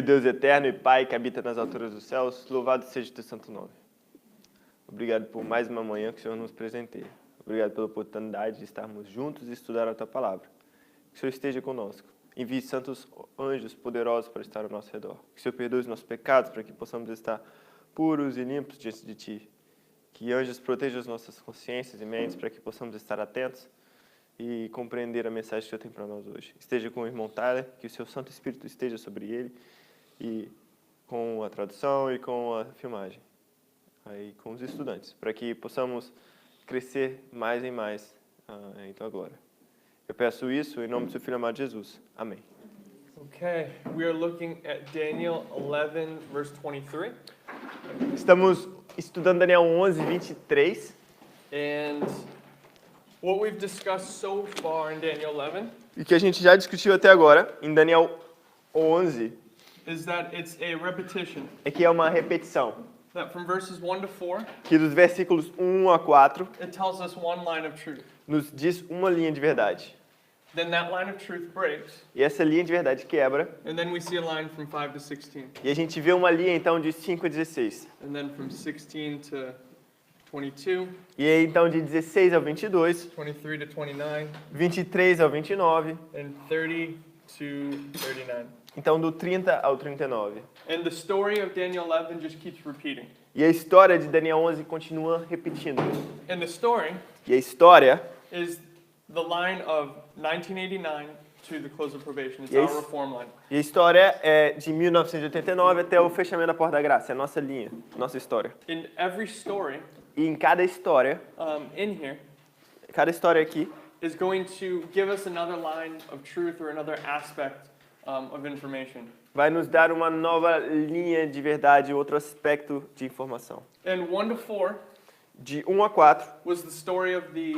Deus eterno e Pai que habita nas alturas dos céus, louvado seja o teu santo nome. Obrigado por mais uma manhã que o Senhor nos presenteia. Obrigado pela oportunidade de estarmos juntos e estudar a tua palavra. Que o Senhor esteja conosco. Envie santos anjos poderosos para estar ao nosso redor. Que o Senhor perdoe os nossos pecados para que possamos estar puros e limpos diante de ti. Que anjos protejam as nossas consciências e mentes para que possamos estar atentos e compreender a mensagem que o Senhor tem para nós hoje. Esteja com o irmão Tyler, que o seu Santo Espírito esteja sobre ele, e com a tradução e com a filmagem, aí com os estudantes, para que possamos crescer mais e mais em tua glória. Eu peço isso em nome do seu Filho amado Jesus. Amém. Okay, we are looking at Daniel 11, verse 23. Estamos estudando Daniel 11, 23. And what we've discussed so far in Daniel 11 E o que a gente já discutiu até agora, em Daniel 11, is that it's a repetition. é que é uma repetição. That from verses 1 to 4, Que dos versículos 1 a 4, it tells us one line of truth. nos diz uma linha de verdade. Then that line of truth breaks, E essa linha de verdade quebra, and then we see a line from 5 to 16. e a gente vê uma linha então de 5 a 16. And then from 16 to 22, E aí então de 16 ao 22, 23 to 29, 23 ao 29, and 30 to 39. então do 30 ao 39. And the story of Daniel 11 just keeps repeating. E a história de Daniel 11 continua repetindo. And the story E a história is the line of 1989 to the close of probation. It's Yes. our reform line. E a história é de 1989 até o fechamento da Porta da Graça. É a nossa linha, nossa história. In every story E em cada história, in here cada história aqui, is going to give us another line of truth or another aspect of information. vai nos dar uma nova linha de verdade, outro aspecto de informação. And 1 to 4 De 1 a 4 was the story of the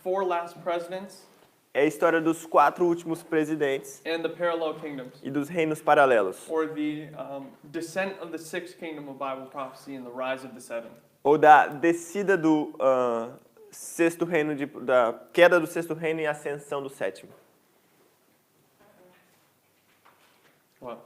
4 last presidents é a história dos 4 últimos presidentes and the parallel kingdoms, e dos reinos paralelos, or the descent of the 6th kingdom of Bible prophecy and the rise of the 7th. ou da descida do sexto reino, da queda do sexto reino e ascensão do sétimo. What?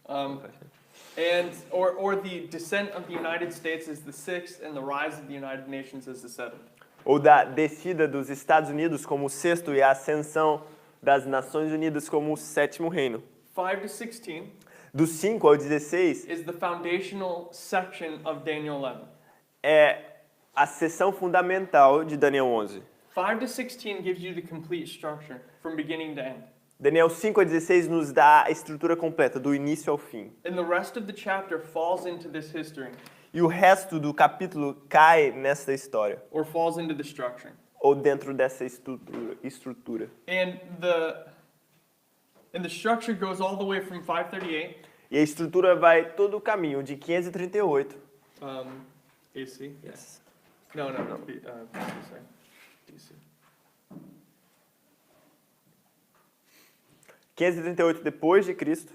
Okay. Or the descent of the United States as the 6th and the rise of the United Nations as the 7th. Ou da descida dos Estados Unidos como o sexto e a ascensão das Nações Unidas como o sétimo reino. 5 to 16 Do 5 ao 16 is the foundational section of Daniel 11. é a seção fundamental de Daniel 11. 5 to 16 gives you the complete structure from beginning to end. Daniel 5 a 16 nos dá a estrutura completa, do início ao fim. And the rest of the chapter falls into this history, E o resto do capítulo cai nessa história, or falls into the structure. ou dentro dessa estrutura. And the structure goes all the way from 538 E a estrutura vai todo o caminho, de 538. AC. Yes. No. Sorry. DC. 538 depois de Cristo,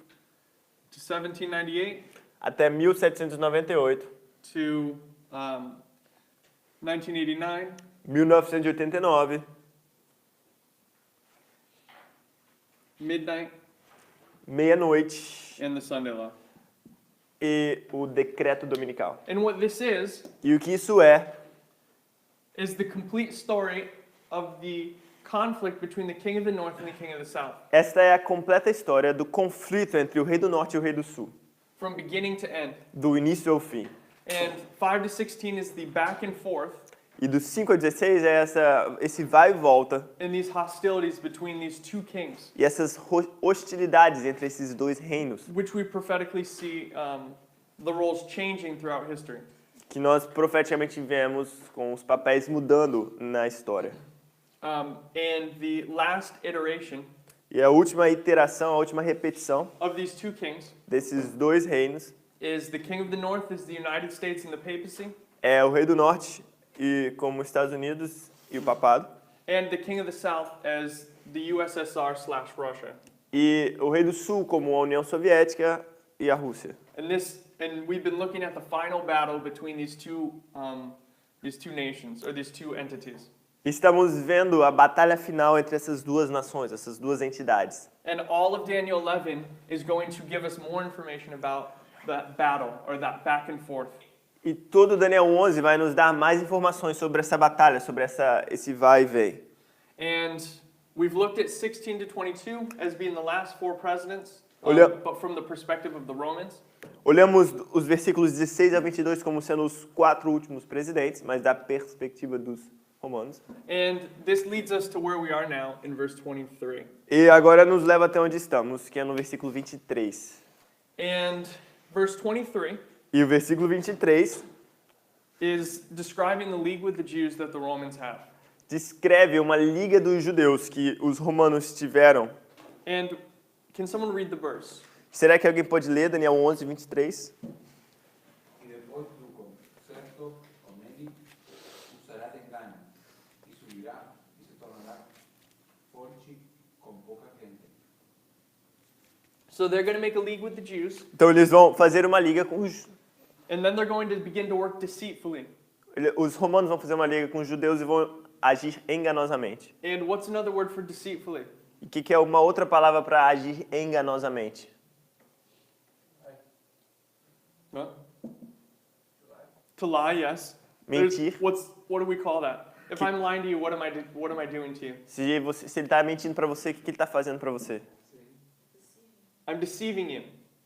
To 1798 até 1798, to 1989, 1989, midnight, meia-noite and the Sunday law. e o decreto dominical. And what this E o que isso é is the complete story of the conflict between the king of the north and the king of the south, esta é a completa história do conflito entre o rei do norte e o rei do sul, from beginning to end. do início ao fim. And 5 to 16 is the back and forth E do 5 a 16 é esse vai e volta in these hostilities between these two kings, e essas hostilidades entre esses dois reinos, which we prophetically see the roles changing throughout history. que nós profeticamente vemos com os papéis mudando na história. And the last iteration E a última iteração, a última repetição of these two kings desses dois reinos is the king of the north is the United States and the papacy, é o rei do norte e como os Estados Unidos e o papado, and the king of the south as the USSR/Russia. e o rei do sul como a União Soviética e a Rússia. And we've been looking at the final battle between these two nations, or these two entities. Estamos vendo a batalha final entre essas duas nações, essas duas entidades. And all of Daniel 11 is going to give us more information about that battle or that back and forth. E todo Daniel 11 vai nos dar mais informações sobre essa batalha, sobre esse vai e vem. And we've looked at 16 to 22 as being the last four presidents, but from the perspective of the Romans. Olhamos os versículos 16 a 22 como sendo os 4 últimos presidentes, mas da perspectiva dos romanos. And this leads us to where we are now in verse 23. E agora nos leva até onde estamos, que é no versículo 23. And verse 23 E o versículo 23 is describing the league with the Jews that the Romans have. descreve uma liga dos judeus que os romanos tiveram. And can someone read the verse? Será que alguém pode ler Daniel 11, 23? Y después tu concerto con él usará de engano y subirá y se tornará forte con poca gente. So they're going to make a league with the Jews, Então eles vão fazer uma liga com and then they're going to begin to work deceitfully. os romanos vão fazer uma liga com os judeus e vão agir enganosamente. And what's another word for deceitfully? E o que é uma outra palavra para agir enganosamente? What? To lie, yes. Mentir. What do we call that? If I'm lying to you, what am I doing to you? Se ele está mentindo para você, o que ele está fazendo para você? I'm deceiving you.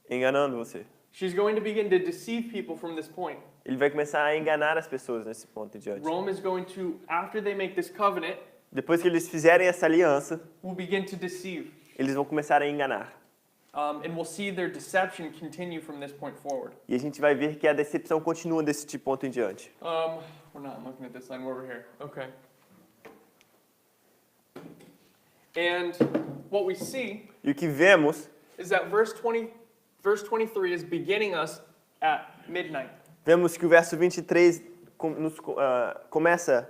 Enganando você. She's going to begin to deceive people from this point. Ele vai começar a enganar as pessoas nesse ponto em diante. Rome is going to, after they make this covenant, Depois que eles fizerem essa aliança, will begin to deceive. eles vão começar a enganar. And we'll see their deception continue from this point forward. E a gente vai ver que a decepção continua desse ponto em diante. We're not looking at this line, we're over here. Okay. And what we see E o que vemos, is that verse 23 is beginning us at midnight. vemos que o verso 23 começa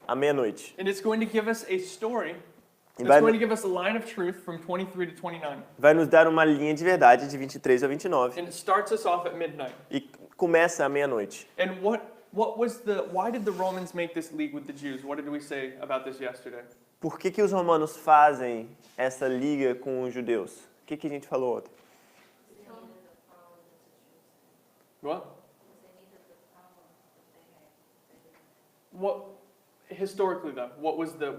à meia-noite. And it's going to give us a story. E It's going to give us a line of truth from 23 to 29. vai nos dar uma linha de verdade de 23 a 29 And it starts us off at midnight. e começa à meia-noite. And why did the Romans make this league with the Jews? What did we say about this yesterday? Por que os romanos fazem essa liga com os judeus? O que a gente falou ontem? What? What historically though? What was the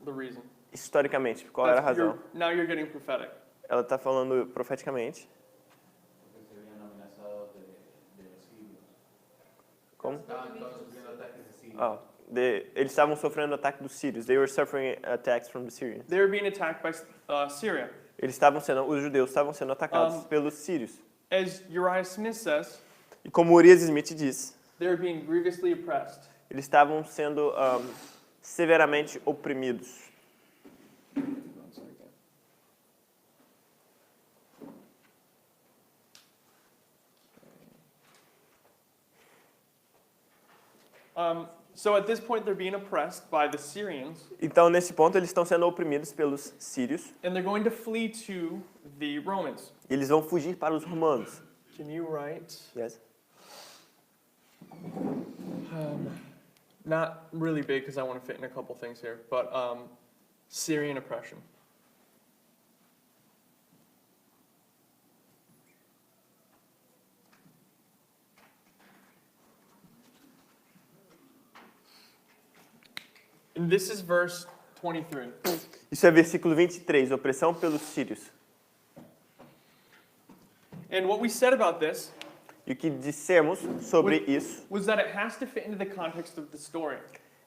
reason? Historicamente, qual era a razão? Now you're getting prophetic. Ela está falando profeticamente. Porque se habían amenazado de sírios. Como? Estaban todos sufriendo ataques de sírios. Ah, eles estavam sofrendo ataque dos sírios. They were suffering attacks from the Syrians. They were being attacked by Syria. Os judeus estavam sendo atacados pelos sírios. As Uriah Smith says, E como Urias Smith diz, they were being grievously oppressed. eles estavam sendo severamente oprimidos. So at this point they're being oppressed by the Syrians, Então, nesse ponto, eles estão sendo oprimidos pelos sírios. and they're going to flee to the Romans. E eles vão fugir para os romanos. Can you write? Yes. Not really big because I want to fit in a couple things here, but Syrian oppression. And this is verse 23. Isso é versículo 23, opressão pelos sírios. And what we said about this E o que dissemos sobre isso was that it has to fit into the context of the story,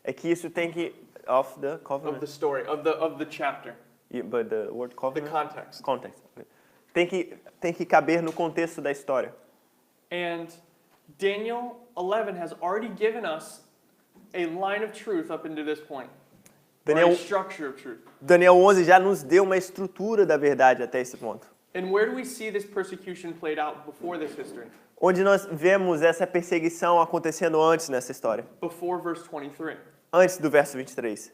é que isso tem que of the of covenant. the story, of the chapter, But the word the covenant. context. Context. Tem que caber no contexto da história. And Daniel 11 has already given us a line of truth up into this point. Or Daniel, a structure of truth. Daniel 11 já nos deu uma estrutura da verdade até esse ponto. And where do we see this persecution played out before this history? Onde nós vemos essa perseguição acontecendo antes nessa história. Before verse 23. Antes do verso 23.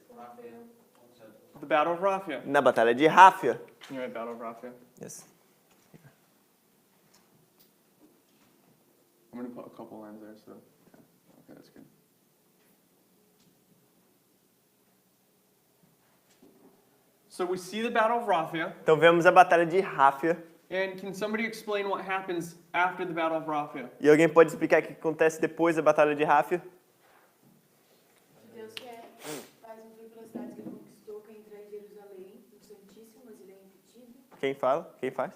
The Battle of Raphia. Na batalha de Ráfia. Can you write Battle of Raphia? Yes. I'm going to put a couple lines there, so. Okay, that's good. So we see the Battle of Raphia. Então vemos a batalha de Ráfia. And can somebody explain what happens after the Battle of Raphia? E alguém pode explicar o que acontece depois da batalha de Ráfia? Deus faz um tour pelas cidades que ele conquistou, quer entrar em Jerusalém, no Santíssimo, mas ele é impedido. Quem fala? Quem faz?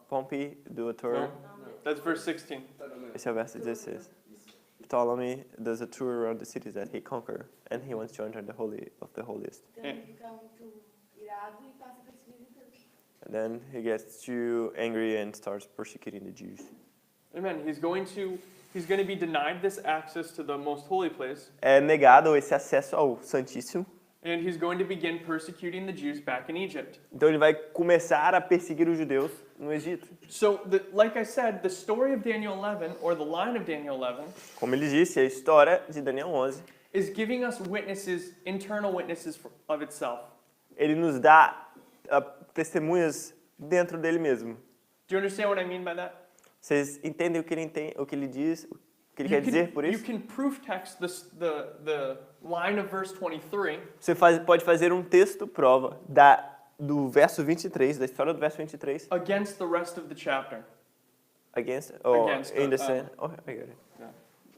Pompey do a tour. No. That's verse 16. Esse é o verso 16. Ptolemy does a tour around the cities that he conquered, and he wants to enter the holy of the holiest. Então ele fica muito irado e passa a perseguir os judeus. And then he gets too angry and starts persecuting the Jews. Amen. He's going to be denied this access to the most holy place, É negado esse acesso ao Santíssimo. and he's going to begin persecuting the Jews back in Egypt. Então ele vai começar a perseguir os judeus no Egito. So, like I said, the story of Daniel 11, or the line of Daniel 11, Como ele disse, a história de Daniel 11, is giving us witnesses, internal witnesses of itself. ele nos dá testemunhas dentro dele mesmo. Do you understand what I mean by that? Vocês entendem o que ele diz, o que ele quer dizer por You isso? can proof text the line of verse 23 Você pode fazer um texto prova do verso 23, da história do verso 23, against the rest of the chapter. against, Against, in the same. I got it. Yeah.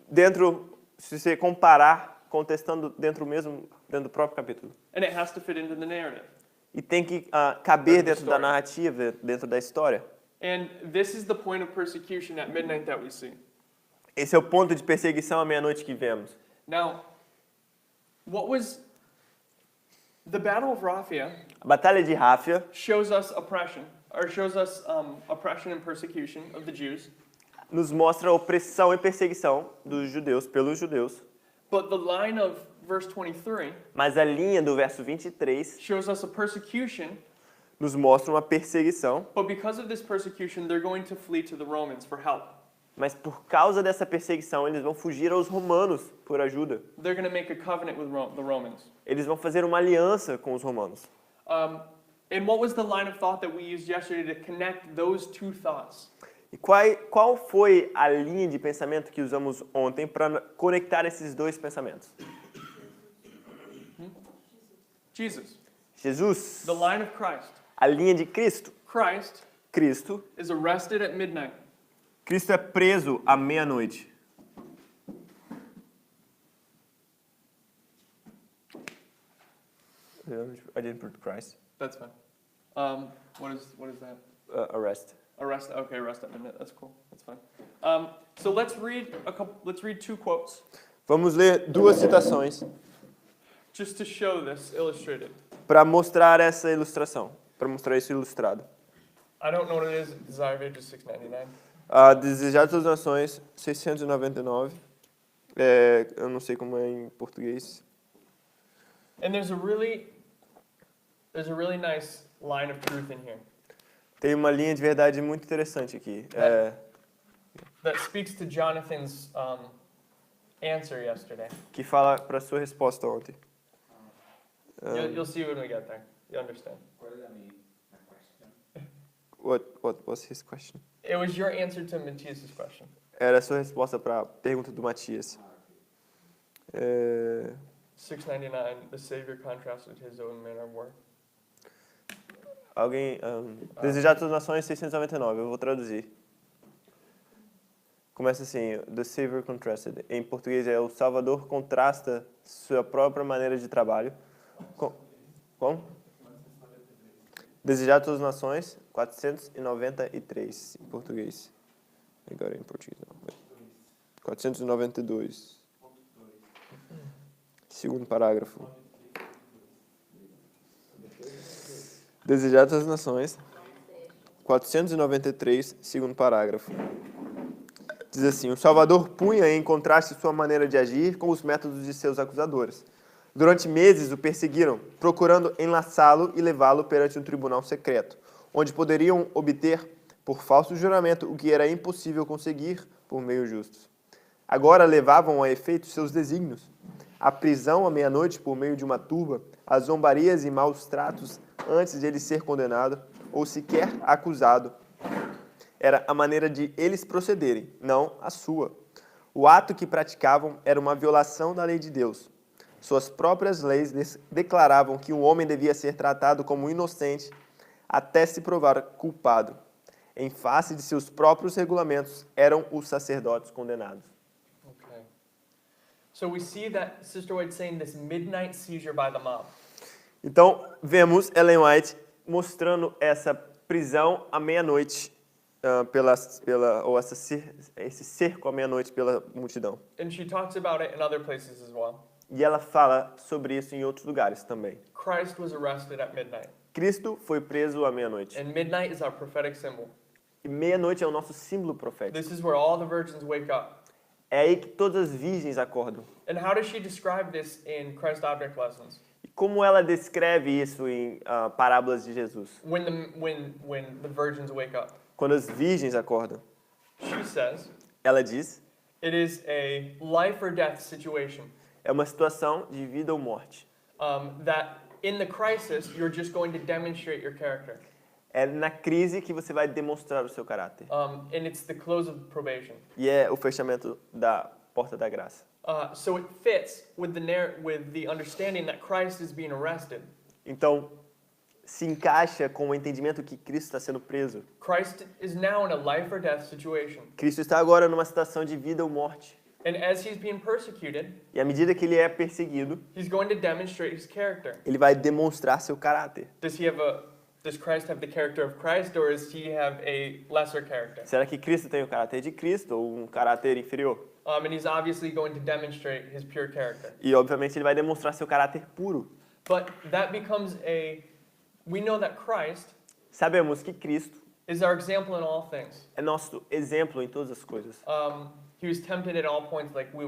Dentro, se você comparar, contestando dentro do próprio capítulo. And it has to fit into the narrative. E tem que caber Dentro da dentro da história. narrativa, dentro da história. And this is the point of persecution at midnight that we see. Esse é o ponto de perseguição à meia-noite que vemos. Now, what was the Battle of Raphia A batalha de Ráfia shows us oppression, or shows us oppression and persecution of the Jews. nos mostra a opressão e perseguição dos judeus pelos judeus. But the line of verse 23 Mas a linha do verso 23 shows us a persecution, nos mostra uma perseguição, but because of this persecution, they're going to flee to the Romans for help. mas por causa dessa perseguição eles vão fugir aos romanos por ajuda. They're going to make a covenant with the Romans. Eles vão fazer uma aliança com os romanos. And what was the line of thought that we used yesterday to connect those two thoughts? E qual foi a linha de pensamento que usamos ontem para conectar esses dois pensamentos? Jesus. Jesus, The line of Christ. a linha de Cristo. Cristo Is arrested at midnight. Cristo é preso à meia-noite. I didn't put Christ. That's fine. What is that? Arrest. Arrest. Okay, arrest at midnight. That's cool. That's fine. So let's read two quotes Vamos ler duas citações just to show this illustrated. para mostrar essa ilustração, para mostrar isso ilustrado. I don't know what it is. Desire of Ages 699. Desejar das Nações, 699. Eu não sei como é em português. And there's a really nice line of truth in here Tem uma linha de verdade muito interessante aqui. that speaks to Jonathan's answer yesterday. Que fala para sua resposta ontem. You'll see when we get there. You understand. ¿Cuál era mi question? What was his question? It was your answer to Matthias' question. Era a sua resposta para a pergunta do Matias. 699, the Savior contrasted his own manner of war. Alguém... Desejar das Nações, 699. Eu vou traduzir. Começa assim, The Savior Contrasted. Em português é o Salvador contrasta sua própria maneira de trabalho. Como? Desejar todas as nações, 493 em português. Agora em português não. 492. Segundo parágrafo. Desejar todas as nações, 493, segundo parágrafo. Diz assim, o Salvador punha em contraste sua maneira de agir com os métodos de seus acusadores. Durante meses o perseguiram, procurando enlaçá-lo e levá-lo perante um tribunal secreto, onde poderiam obter, por falso juramento, o que era impossível conseguir por meios justos. Agora levavam a efeito seus desígnios. A prisão à meia-noite por meio de uma turba, as zombarias e maus tratos antes de ele ser condenado ou sequer acusado. Era a maneira de eles procederem, não a sua. O ato que praticavam era uma violação da lei de Deus. Suas próprias leis declaravam que o homem devia ser tratado como inocente até se provar culpado. Em face de seus próprios regulamentos, eram os sacerdotes condenados. Okay. So we see that Sister White saying this midnight seizure by the mob. Então, vemos Ellen White mostrando essa prisão à meia-noite, esse cerco à meia-noite pela multidão. And she talks about it in other places as well. E ela fala sobre isso em outros lugares também. Christ was arrested at midnight. Cristo foi preso à meia-noite. And midnight is our prophetic symbol. E meia-noite é o nosso símbolo profético. This is where all the virgins wake up. É aí que todas as virgens acordam. And how does she describe this in Christ Object Lessons? E como ela descreve isso em parábolas de Jesus? When the virgins wake up. Quando as virgens acordam. She says, Ela diz, it is a life or death situation. é uma situação de vida ou morte. That in the crisis, you're just going to demonstrate your character. É na crise que você vai demonstrar o seu caráter. And it's the close of probation. E é o fechamento da porta da graça. So it fits with the understanding that Christ is being arrested. Então, se encaixa com o entendimento que Cristo está sendo preso. Christ is now in a life or death situation. Cristo está agora numa situação de vida ou morte. And as he's being persecuted, E à medida que ele é perseguido, he's going to demonstrate his character. ele vai demonstrar seu caráter. Does Christ have the character of Christ, or does he have a lesser character? Será que Cristo tem o caráter de Cristo ou um caráter inferior? And he's obviously going to demonstrate his pure character. E obviamente ele vai demonstrar seu caráter puro. But that becomes we know that Christ Sabemos que Cristo is our example in all things. é nosso exemplo em todas as coisas. He was tempted at all points like we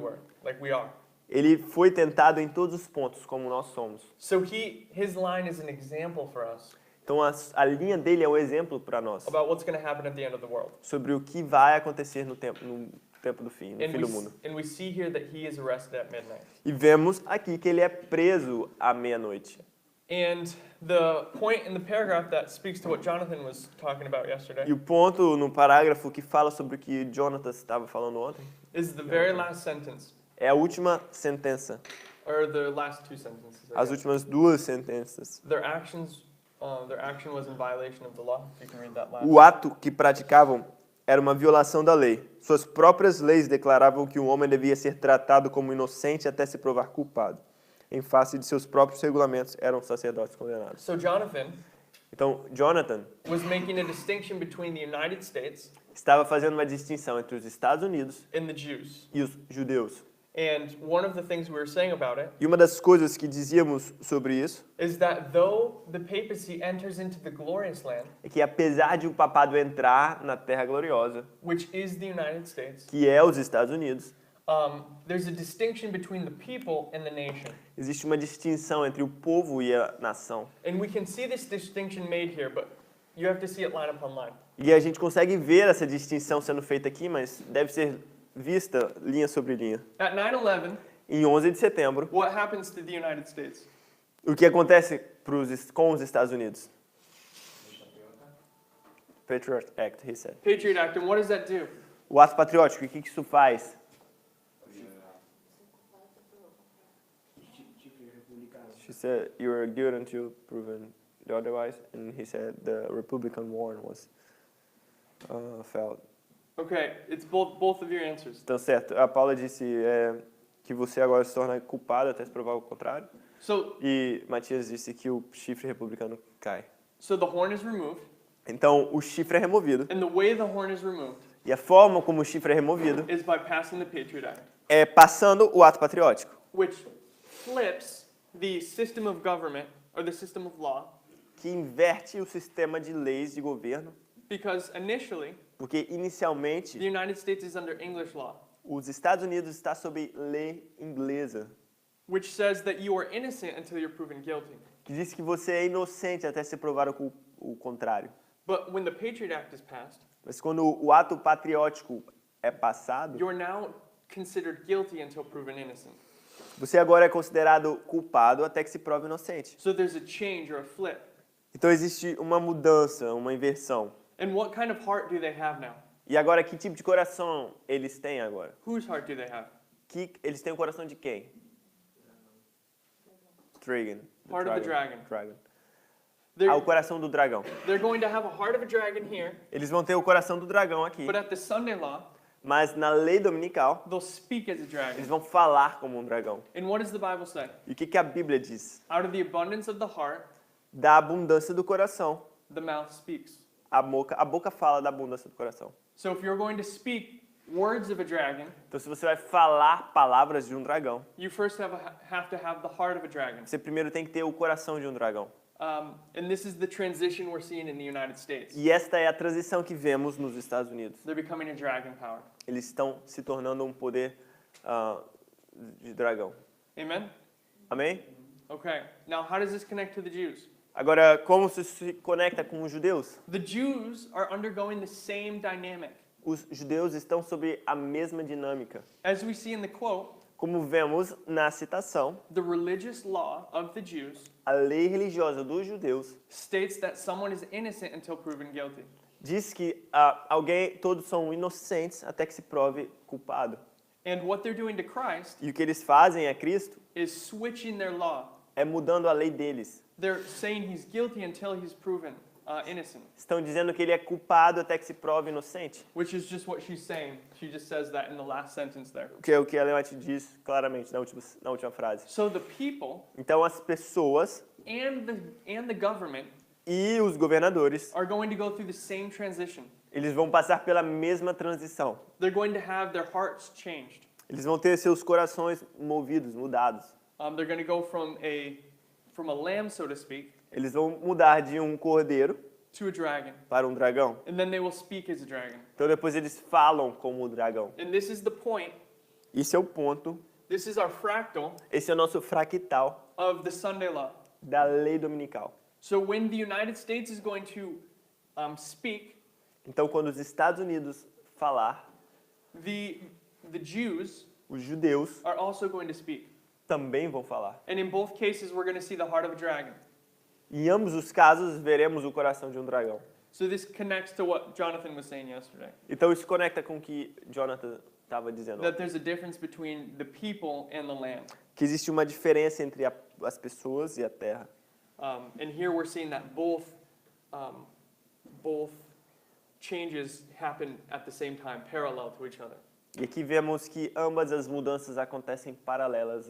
are. Ele foi tentado em todos os pontos, como nós somos. So his line is an example for us Então a linha dele é o exemplo para nós about what's going to happen at the end of the world. sobre o que vai acontecer no tempo do fim, no fim do mundo. And we see here that he is arrested at midnight. E vemos aqui que ele é preso à meia-noite. And the point in the paragraph that speaks to what Jonathan was talking about yesterday E o ponto no parágrafo que fala sobre o que Jonathan estava falando ontem is the very last sentence, é a última sentença, or the last two sentences. I as guess. últimas duas sentenças. Their action was in violation of the law. If you can read that last. O ato que praticavam era uma violação da lei. Suas próprias leis declaravam que o homem devia ser tratado como inocente até se provar culpado. Em face de seus próprios regulamentos, eram sacerdotes condenados. So Jonathan Então, Jonathan was making a distinction between the United States estava fazendo uma distinção entre os Estados Unidos and the Jews. e os judeus. And one of the things we were saying about it E uma das coisas que dizíamos sobre isso is that though the papacy enters into the glorious land, é que apesar de o papado entrar na Terra Gloriosa, which is the United States, que é os Estados Unidos, there's a distinction between the people and the nation. existe uma distinção entre o povo e a nação. And we can see this distinction made here, but you have to see it line upon line. E a gente consegue ver essa distinção sendo feita aqui, mas deve ser vista linha sobre linha. At 9/11, Em 11 de setembro, what happens to the United States? o que acontece com os Estados Unidos? Patriot Act, he said. Patriot Act, and what does that do? O ato patriótico, o que isso faz? She said, you are good until proven otherwise, and he said the Republican warrant was felt. Okay, it's both of your answers. Então, certo. A Paula disse que você agora se torna culpado até se provar o contrário. So E Matias disse que o chifre republicano cai. the horn is removed, Então, o chifre é removido. and the way the horn is removed E a forma como o chifre é removido is by passing the Patriot Act, é passando o ato patriótico, which flips the system of government or the system of law, que inverte o sistema de leis de governo, because initially porque inicialmente the United States is under English law, os Estados Unidos está sob lei inglesa, which says that you are innocent until you're proven guilty. que diz que você é inocente até se provar o contrário. But when the Patriot Act is passed, Mas quando o ato patriótico é passado, you're now considered guilty until proven innocent. você agora é considerado culpado até que se prove inocente. So there's a change or a flip. Então existe uma mudança, uma inversão. And what kind of heart do they have now? E agora, que tipo de coração eles têm agora? Whose heart do they have? Eles têm o coração de quem? dragon. Heart of the dragon. Dragon. They're, O coração do dragão. they're going to have a heart of a dragon here, Eles vão ter o coração do dragão aqui, but at the Sunday law, mas na lei dominical, they'll speak as a eles dragon. vão falar como um dragão. And what does the Bible say? E o que a Bíblia diz? Out of the abundance of the heart, Da abundância do coração. the mouth speaks. A boca fala da abundância do coração. So if you're going to speak words of a dragon, Então, se você vai falar palavras de um dragão, you first have to have the heart of a dragon. você primeiro tem que ter o coração de um dragão. And this is the transition we're seeing in the United States. E esta é a transição que vemos nos Estados Unidos. They're becoming a dragon power. Eles estão se tornando um poder de dragão. Amen? Amém? Okay. Now, how does this connect to the Jews? Agora, como isso se conecta com os judeus? The Jews are undergoing the same dynamic. Os judeus estão sob a mesma dinâmica. As we see in the quote, Como vemos na citação, the religious law of the Jews a lei religiosa dos judeus states that someone is innocent until proven guilty. diz que todos são inocentes até que se prove culpado. And what they're doing to Christ E o que eles fazem a Cristo is switching their law. é mudando a lei deles. They're saying he's guilty until he's proven innocent, Estão dizendo que ele é culpado até que se prove inocente. which is just what she's saying. She just says that in the last sentence there. Que é o que a Ellen White diz claramente na última frase. So the people Então as pessoas and the government e os governadores, are going to go through the same transition. eles vão passar pela mesma transição. They're going to have their hearts changed. Eles vão ter seus corações movidos, mudados. They're going to go from a lamb, so to speak, Eles vão mudar de um cordeiro to a dragon. para um dragão. And then they will speak as a dragon. Então depois eles falam como o dragão. And this is the point. Isso é o ponto. This is our fractal Esse é o nosso fractal of the Sunday law. da lei dominical. So when the United States is going to speak, Então quando os Estados Unidos falar, the Jews os judeus are also going to speak. também vão falar. And in both cases, we're going to see the heart of a dragon. Em ambos os casos, veremos o coração de um dragão. So this connects to what Jonathan was saying yesterday. Então isso conecta com o que Jonathan estava dizendo. That there's a difference between the people and the land. Que existe uma diferença entre as pessoas e a terra. And here we're seeing that both changes happen at the same time, parallel to each other. E aqui vemos que ambas as mudanças acontecem paralelas.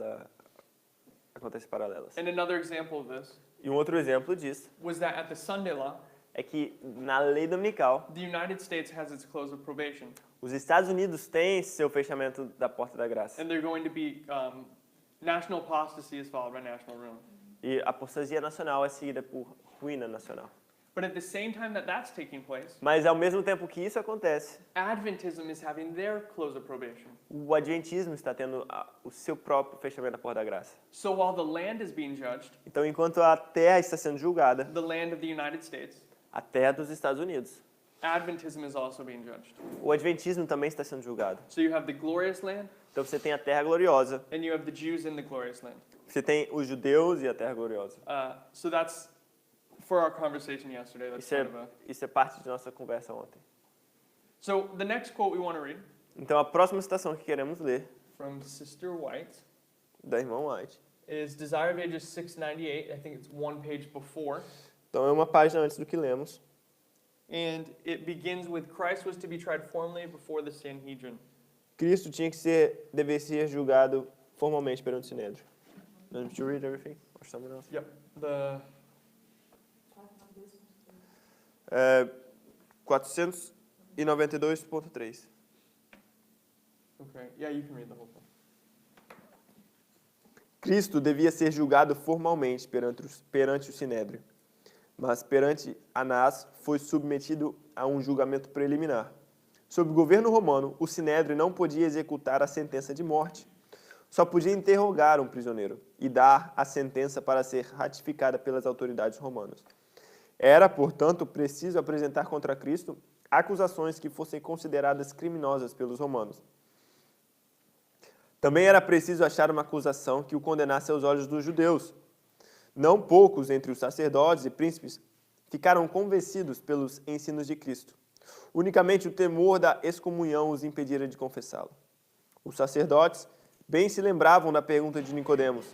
And another example of this E um outro exemplo disso was that at the Sunday law, é que na lei dominical, the United States has its close of probation. os Estados Unidos têm seu fechamento da porta da graça. And they're going to be, national apostasy is followed by national ruin. E a apostasia nacional é seguida por ruína nacional. But at the same time that that's taking place, Mas ao mesmo tempo que isso acontece, Adventism is having their close of probation. o adventismo está tendo o seu próprio fechamento da porta da graça. So while the land is being judged, Então, enquanto a terra está sendo julgada, the land of the United States, a terra dos Estados Unidos, Adventism is also being judged. o adventismo também está sendo julgado. So you have the glorious land, Então você tem a terra gloriosa, and you have the Jews in the glorious land. você tem os judeus e a terra gloriosa. So that's for our conversation yesterday. That's Isso é parte de nossa conversa ontem. So the next quote we want to read Então a próxima citação que queremos ler, from Sister White, da irmã White, is Desire of Ages 698. I think it's one page before. então é uma página antes do que lemos. And it begins with Christ was to be tried formally before the Sanhedrin. Cristo deve ser julgado formalmente perante o Sinédrio. Did you read everything? Or someone else? Yep. The 492.3. okay. Yeah, you can read the whole thing. Cristo devia ser julgado formalmente perante o Sinédrio, mas perante Anás foi submetido a um julgamento preliminar. Sob o governo romano, o Sinédrio não podia executar a sentença de morte. Só podia interrogar um prisioneiro e dar a sentença para ser ratificada pelas autoridades romanas. Era, portanto, preciso apresentar contra Cristo acusações que fossem consideradas criminosas pelos romanos. Também era preciso achar uma acusação que o condenasse aos olhos dos judeus. Não poucos entre os sacerdotes e príncipes ficaram convencidos pelos ensinos de Cristo. Unicamente o temor da excomunhão os impedira de confessá-lo. Os sacerdotes bem se lembravam da pergunta de Nicodemos: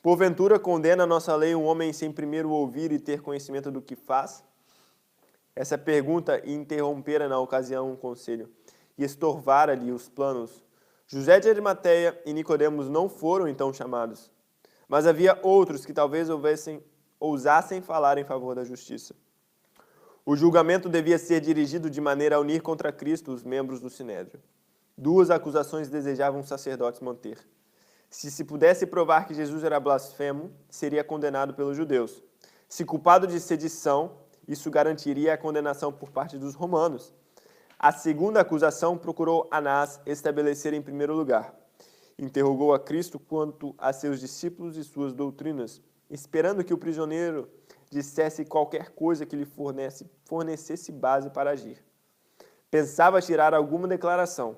Porventura condena a nossa lei um homem sem primeiro ouvir e ter conhecimento do que faz? Essa pergunta interrompera na ocasião um conselho e estorvara-lhe os planos. José de Arimateia e Nicodemos não foram então chamados, mas havia outros que talvez ousassem falar em favor da justiça. O julgamento devia ser dirigido de maneira a unir contra Cristo os membros do Sinédrio. 2 acusações desejavam os sacerdotes manter. Se pudesse provar que Jesus era blasfemo, seria condenado pelos judeus. Se culpado de sedição, isso garantiria a condenação por parte dos romanos. A segunda acusação procurou Anás estabelecer em primeiro lugar. Interrogou a Cristo quanto a seus discípulos e suas doutrinas, esperando que o prisioneiro dissesse qualquer coisa que lhe fornecesse base para agir. Pensava tirar alguma declaração,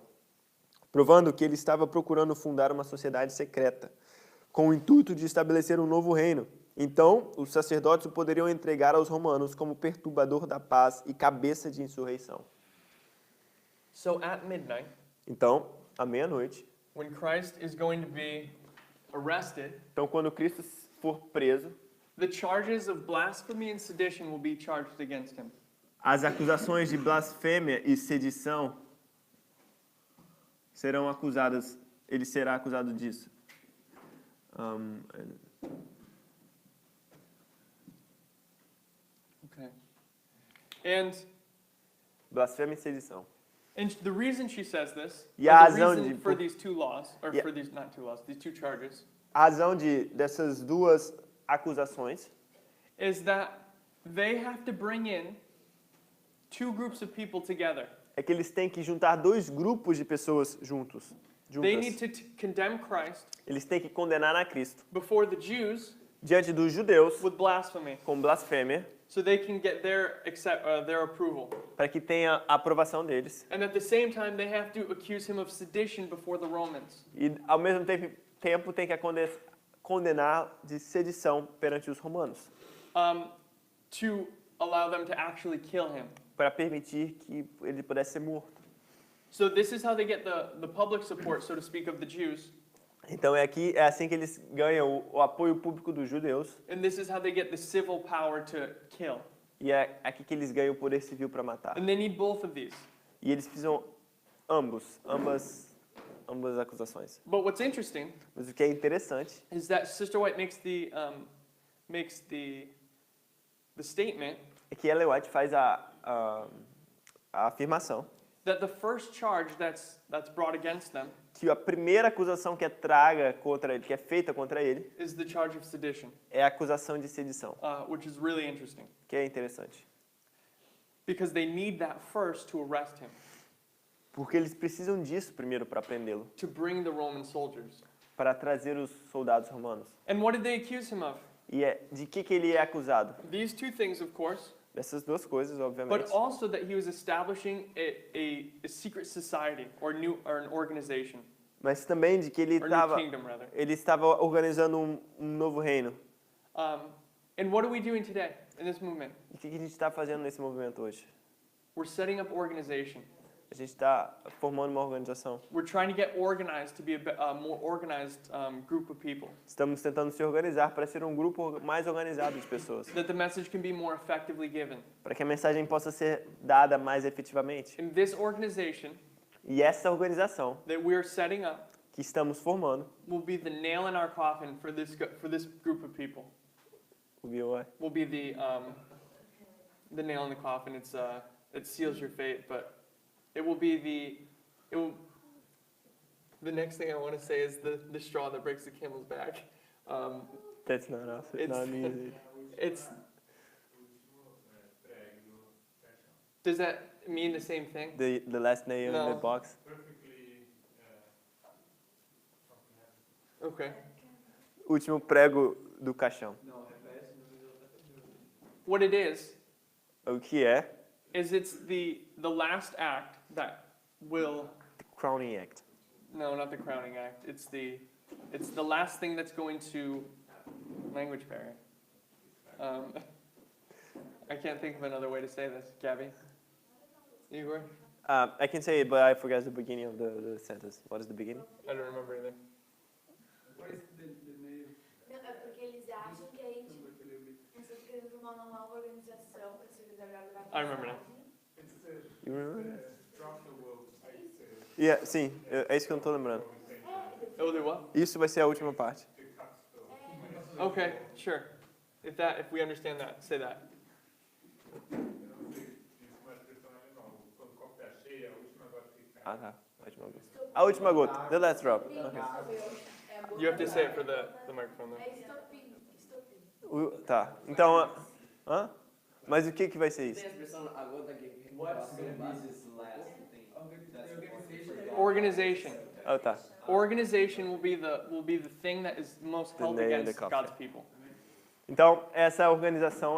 provando que ele estava procurando fundar uma sociedade secreta, com o intuito de estabelecer um novo reino. Então, os sacerdotes o poderiam entregar aos romanos como perturbador da paz e cabeça de insurreição. So at midnight, Então, à meia-noite, when Christ is going to be arrested, então quando Cristo for preso, the charges of blasphemy and sedition will be charged against him. as acusações de blasfêmia e sedição serão acusadas, ele será acusado disso. Okay. And Blasfêmia e sedição. the reason she says this, E a or the razão reason de- for these two laws, or Yeah. for these, not two laws, these two charges, A razão dessas duas acusações is that they have to bring in two groups of people together. é que eles têm que juntar 2 grupos de pessoas juntas. They need to condemn Christ Eles têm que condenar a Cristo before the Jews diante dos judeus with blasphemy, com blasfêmia, so they can get their approval. para que tenha a aprovação deles. And at the same time, they have to accuse him of sedition before the Romans. E, ao mesmo tempo tem que condenar de sedição perante os romanos, To allow them to actually kill him. para permitir que ele pudesse ser morto. So this is how they get the public support, so to speak, of the Jews. Então é assim que eles ganham o apoio público dos judeus, And this is how they get the civil power to kill. e é aqui que eles ganham o poder civil para matar. And they need both of these. E eles precisam ambas acusações. But what's interesting Mas o que é interessante is that Sister White makes the statement é que Ellen White faz a afirmação that the first charge that's brought against them que a primeira acusação que é traga contra ele, que é feita contra ele, is the charge of sedition, é a acusação de sedição, which is really interesting que é interessante. because they need that first to arrest him, Porque eles precisam disso primeiro para prendê-lo, to bring the Roman soldiers. para trazer os soldados romanos. And what did they accuse him of? E de que ele é acusado? These two things, of course, Dessas duas coisas, obviamente. but also that he was establishing a secret society or an organization Mas também de que ele or new kingdom rather. estava organizando um novo reino. And what are we doing today in this movement? E o que a gente está fazendo nesse movimento hoje? We're setting up organization. A gente está formando uma organização. We're trying to get organized to be a more organized group of people. Estamos tentando se organizar para ser um grupo mais organizado de pessoas, That the message can be more effectively given. para que a mensagem possa ser dada mais efetivamente. In this organization E essa organização that we're setting up que estamos formando, will be the nail in our coffin for this group of people. Will be the nail in the coffin. It seals your fate, but it will be the next thing I want to say is the straw that breaks the camel's back. that's not us, It's- not me. It's does that mean the same thing? The last nail in No. the box. Okay. Último prego do caixão. What it is O que é? it's the last act that will The Crowning Act. no, not the crowning act. It's the last thing that's going to language barrier. I can't think of another way to say this. Gabby? Igor? I can say it, but I forgot the beginning of the sentence. What is the beginning? I don't remember either. What is the name? uma nova organização para se reservar a I remember now. You remember? Sim, é isso que eu não estou lembrando. It will do what? Isso vai ser a última parte. Okay, sure. If we understand that, say that. Ah, tá. A última gota. The last drop. Okay. You have to say it for the microphone though. É estopim. Tá. Então, mas o que vai ser isso? Organization. Ah, tá. Organization will be the thing that is most held The nail in the against coffin. God's people. Então, essa organização,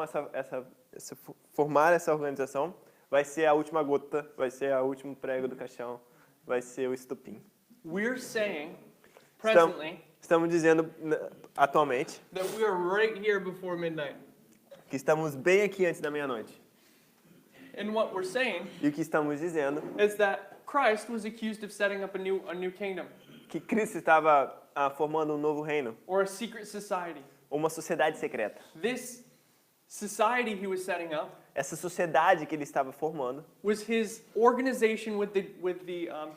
formar essa organização vai ser a última gota, vai ser o último prego do caixão, vai ser o estopim. We're saying presently Estamos dizendo atualmente that we are right here before midnight. que estamos bem aqui antes da meia-noite. And what we're saying E o que estamos dizendo is that Christ was accused of setting up a new kingdom que Cristo estava formando um novo reino, or a secret society. uma sociedade secreta. This society he was setting up Essa sociedade que ele estava formando was his organization with the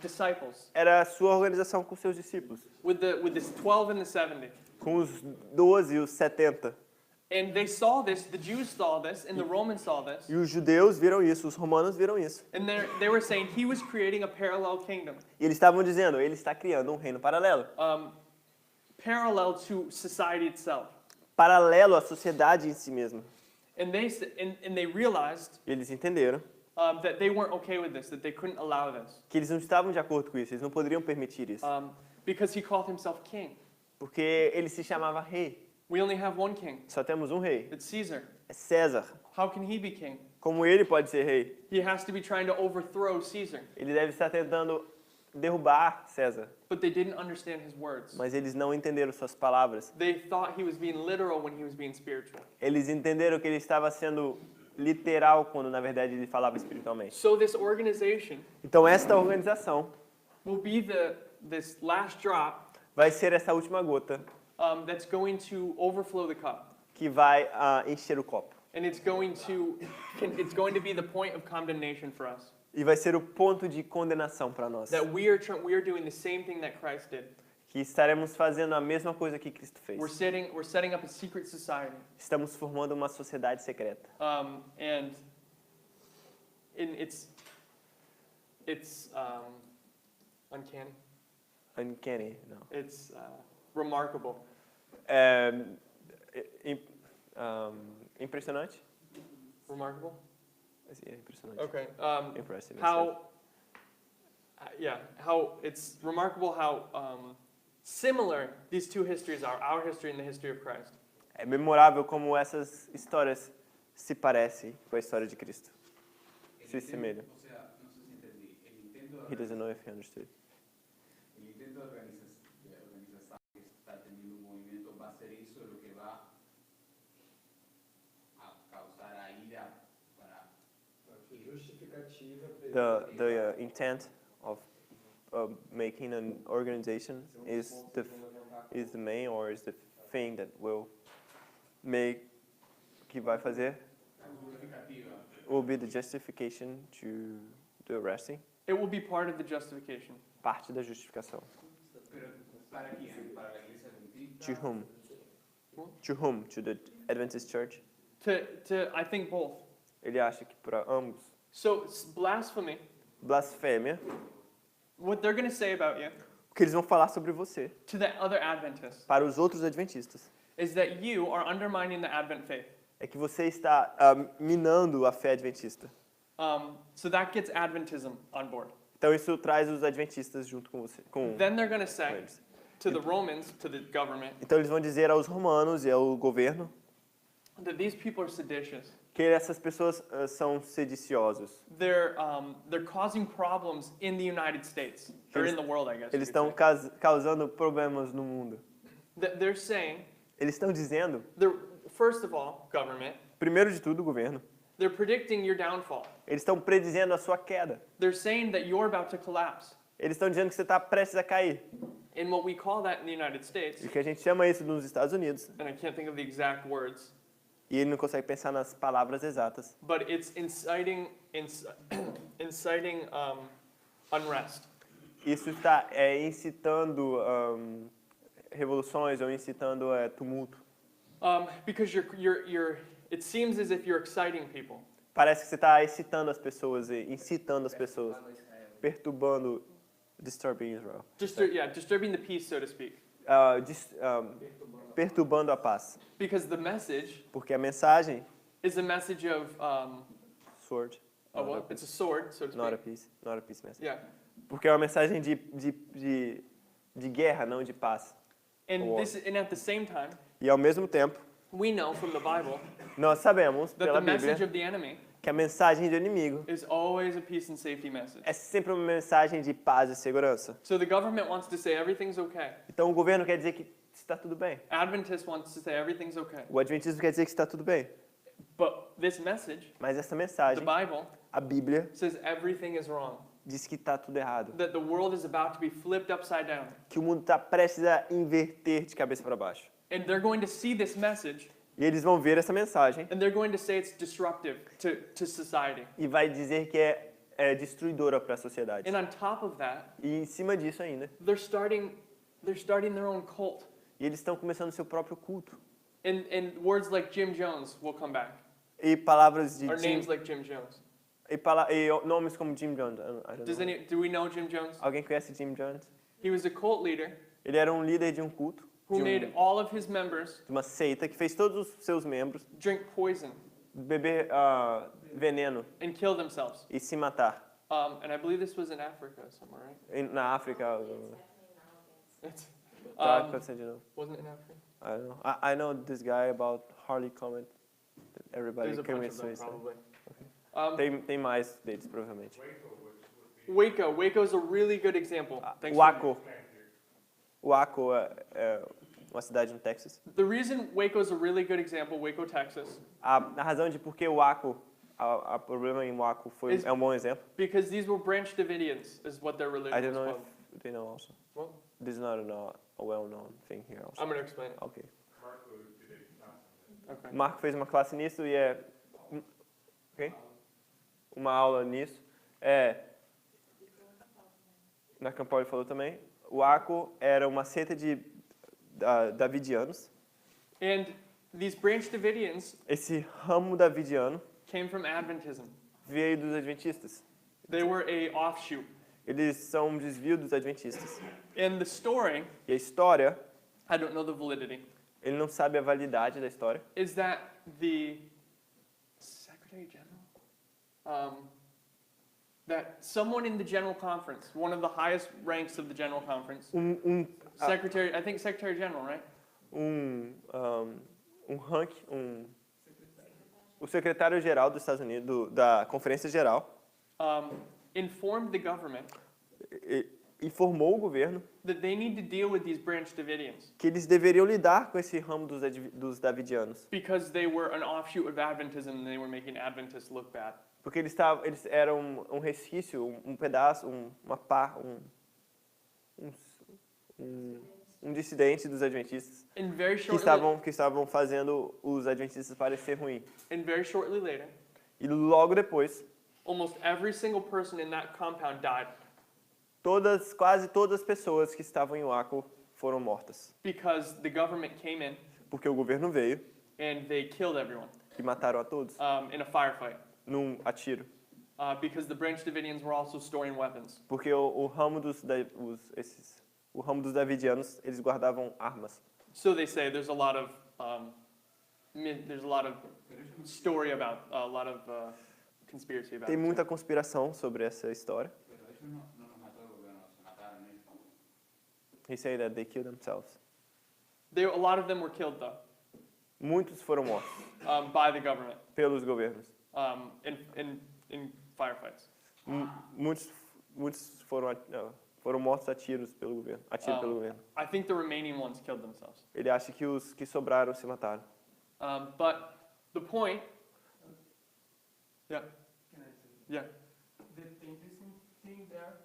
disciples, era a sua organização com seus discípulos, with the 12 and the 70. com os 12 e os 70. And they saw this, the Jews saw this, and the Romans saw this. E os judeus viram isso, os romanos viram isso. And they were saying he was creating a parallel kingdom, E eles estavam dizendo, ele está criando um reino paralelo. parallel to society itself. Paralelo à sociedade em si mesma. And they realized E eles entenderam that they weren't okay with this, that they couldn't allow this, que eles não estavam de acordo com isso, eles não poderiam permitir isso. because he called himself king. Porque ele se chamava rei. We only have one king. Só temos um rei. It's Caesar. É César. How can he be king? Como ele pode ser rei? He has to be trying to overthrow Caesar. Ele deve estar tentando derrubar César. But they didn't understand his words. Mas eles não entenderam suas palavras. They thought he was being literal when he was being spiritual. Eles entenderam que ele estava sendo literal quando na verdade ele falava espiritualmente. So this organization Então esta organização will be this last drop vai ser essa última gota that's going to overflow the cup. que vai encher o copo. And it's going to be the point of condemnation for us. E vai ser o ponto de condenação para nós. That we are doing the same thing that Christ did. Que estaremos fazendo a mesma coisa que Cristo fez. We're setting up a secret society. Estamos formando uma sociedade secreta. And it's uncanny. Uncanny, não. It's remarkable. Impressionante? Remarkable? É impressionante. Okay. Impressive. How it's remarkable how similar these two histories are, our history and the history of Christ. É memorável como essas histórias se parecem com a história de Cristo. Se assemelham. O sea, no sé si entendí. El intento He doesn't know if he understood. de organización que está teniendo un movimiento va a ser eso lo que va a causar a ira para The intent of making an organization is the main or is the thing that will make que vai fazer will be the justification to the arresting. It will be part of the justification. Parte da justificação. Pero para quién? Para la iglesia adventista. To whom? To whom? To the Adventist Church? To I think both. Ele acha que para ambos. So blasphemy, Blasfêmia. what they're going to say about you O que eles vão falar sobre você to the other Adventists para os outros adventistas is that you are undermining the Advent faith. é que você está minando a fé adventista. So that gets Adventism on board. Então isso traz os adventistas junto com você. Then they're going to say eles. to the Romans, to the government, Então eles vão dizer aos romanos e ao governo that these people are seditious. que essas pessoas são sediciosos. They're causing problems in the United States or in the world, I guess. Eles you could estão say. causando problemas no mundo. They're saying, Eles estão dizendo, first of all, government, primeiro de tudo, o governo, they're predicting your downfall. eles estão predizendo a sua queda. They're saying that you're about to collapse. Eles estão dizendo que você está prestes a cair. And what we call that in the United States, E que a gente chama isso nos Estados Unidos. and I can't think of the exact words, E ele não consegue pensar nas palavras exatas. But it's inciting unrest. Isso está incitando revoluções ou incitando tumulto. Because it seems as if you're exciting people. Parece que você está excitando as pessoas, incitando as pessoas, perturbando, disturbing Israel. Disturbing the peace, so to speak. Perturbando a paz. Because the message Porque a mensagem is a message of sword. it's a sword, so to Not a speak. peace, not a peace message. Yeah. Porque é uma mensagem de guerra, não de paz. And at the same time, E ao mesmo tempo, we know from the Bible nós sabemos that pela the message Bíblia of the enemy que a mensagem do inimigo is always a peace and safety message. é sempre uma mensagem de paz e segurança. So the government wants to say everything's okay. Então o governo quer dizer que está tudo bem. Adventist wants to say everything's okay. O adventismo quer dizer que está tudo bem. But this message, Mas essa the mensagem, Bible, a Bíblia, says everything is wrong. diz que está tudo errado. That the world is about to be flipped upside down. Que o mundo está prestes a inverter de cabeça para baixo. And they're going to see this message E eles vão ver essa mensagem and they're going to say it's disruptive to society. e vai dizer que é destruidora para a sociedade. And on top of that, E em cima disso ainda, they're starting their own cult. e eles estão começando seu próprio culto. And words like Jim Jones will come back. E palavras de Or Jim, names like Jim Jones. e nomes como Jim Jones. I don't know. Do we know Jim Jones? Alguém conhece Jim Jones? He was a cult leader Ele era um líder de um culto, who de made all of his members de uma seita que fez todos os seus membros drink poison beber veneno and kill themselves. e se matar. And I believe this was in Africa somewhere, right? Na África. It's, Tá, acontecendo de novo. wasn't it in Africa? I don't know. I know this guy about Harley Comet. Everybody There's a bunch commits of them, suicide. probably. Tem mais deles, provavelmente. Waco is a really good example. Thanks for- Waco. Waco é uma cidade no Texas. The reason Waco is a really good example, Waco, Texas, A razão de por que Waco, o problema em Waco é um bom exemplo. because these were Branch Davidians, is what their religion I don't was know called. if they know also. What? This is not a well-known thing here also. I'm going to explain it. Ok. Okay. Marco fez uma classe nisso e ok? Uma aula nisso. Na Campol ele falou também. Waco era uma seita de davidianos. And these Branch Davidians Esse ramo davidiano came from Adventism. veio dos adventistas. They were a offshoot. Eles são um desvio dos adventistas. And the story, E a história, I don't know the validity, ele não sabe a validade da história. is that the Secretary General, that someone in the General Conference, one of the highest ranks of the General Conference, Secretary, I think Secretary General, right? O secretário-geral dos Estados Unidos, da Conferência Geral, Informed the government informou o governo that they need to deal with these Branch Davidians que eles deveriam lidar com esse ramo dos davidianos, because they were an offshoot of Adventism and they were making Adventists look bad. porque eles eram um resquício, um pedaço, um dissidente dos adventistas And very que shortly, estavam fazendo os adventistas parecer ruim. and very shortly later, E logo depois, almost every single person in that compound died quase todas as pessoas que estavam em Waco foram mortas, because the government came in porque o governo veio and they killed everyone e mataram a todos in a firefight a tiro, because the Branch Davidians were also storing weapons. porque o ramo dos davidianos, eles guardavam armas. So they say there's a lot of story about a lot of conspiracy about Tem it. muita conspiração sobre essa história. Pero eso no nos mató el gobierno, se mataron ellos. He said that they killed themselves. A lot of them were killed though Muitos foram mortos by the government pelos governos. in firefights. Muitos foram mortos a tiros pelo governo. Pelo governo. I think the remaining ones killed themselves. Ele acha que os que sobraram se mataram. But the point, yeah, yeah. The interesting thing there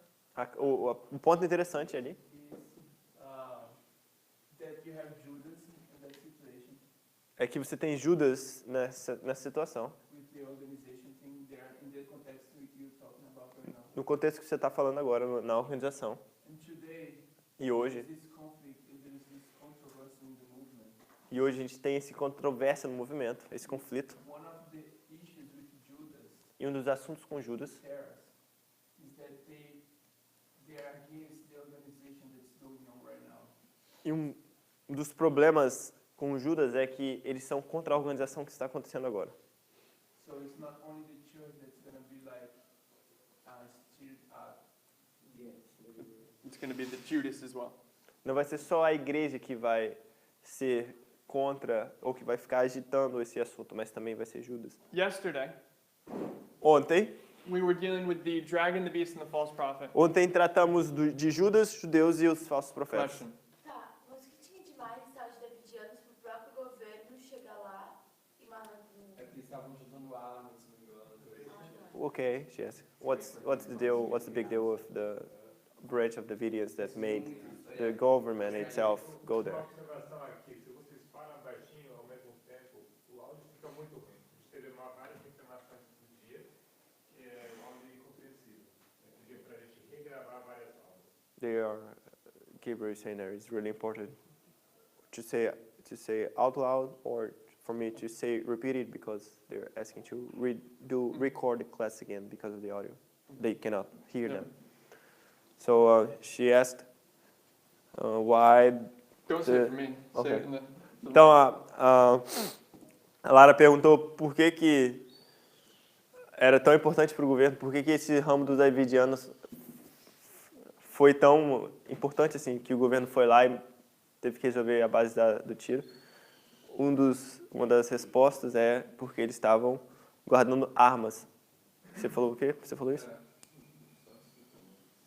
O ponto interessante ali is that you have Judas in that situation. é que você tem Judas nessa situação. with the organization thing there in the context you're talking about right now. No contexto que você está falando agora, na organização. And today, E hoje, this conflict, there is this controversy in the movement. a gente tem esse controvérsia no movimento, esse conflito. One of the issues with Judas E um dos assuntos com Judas terrorists is that they are against the organization that's going on right now. e um dos problemas com Judas é que eles são contra a organização que está acontecendo agora. So it's not only the church that's going to be like stirred up. It's going to be the Judas as well. Não vai ser só a igreja que vai ser contra ou que vai ficar agitando esse assunto, mas também vai ser Judas. Yesterday, Ontem we were dealing with the dragon, the beast, and the false prophet. tratamos de Judas, judeus e os falsos profetas. Question. Tá, mas o que tinha de mais estágio davidianos pro próprio governo chegar lá e mandar É que eles estavam juntando armas, se não me engano. Okay, yes. What's the deal? What's the big deal with the branch of the Davidians that made the government itself go there? Uma observação aqui, se vocês falam baixinho ao mesmo tempo, o áudio fica muito ruim. A gente teve várias reclamações do dia, que é o áudio incompreensível. Pediu para a gente regravar várias aulas. They are Gabriel is saying there it's really important to say out loud or for me to say repeat it because they're asking to record the class again because of the audio. They cannot hear them. So she asked why. Don't say it for me. Say Okay. it in the Então a Lara perguntou por que era tão importante para o governo, por que esse ramo dos davidianos foi tão importante assim, que o governo foi lá e teve que resolver a base do tiro. Uma das respostas é porque eles estavam guardando armas. Você falou o quê? Você falou isso?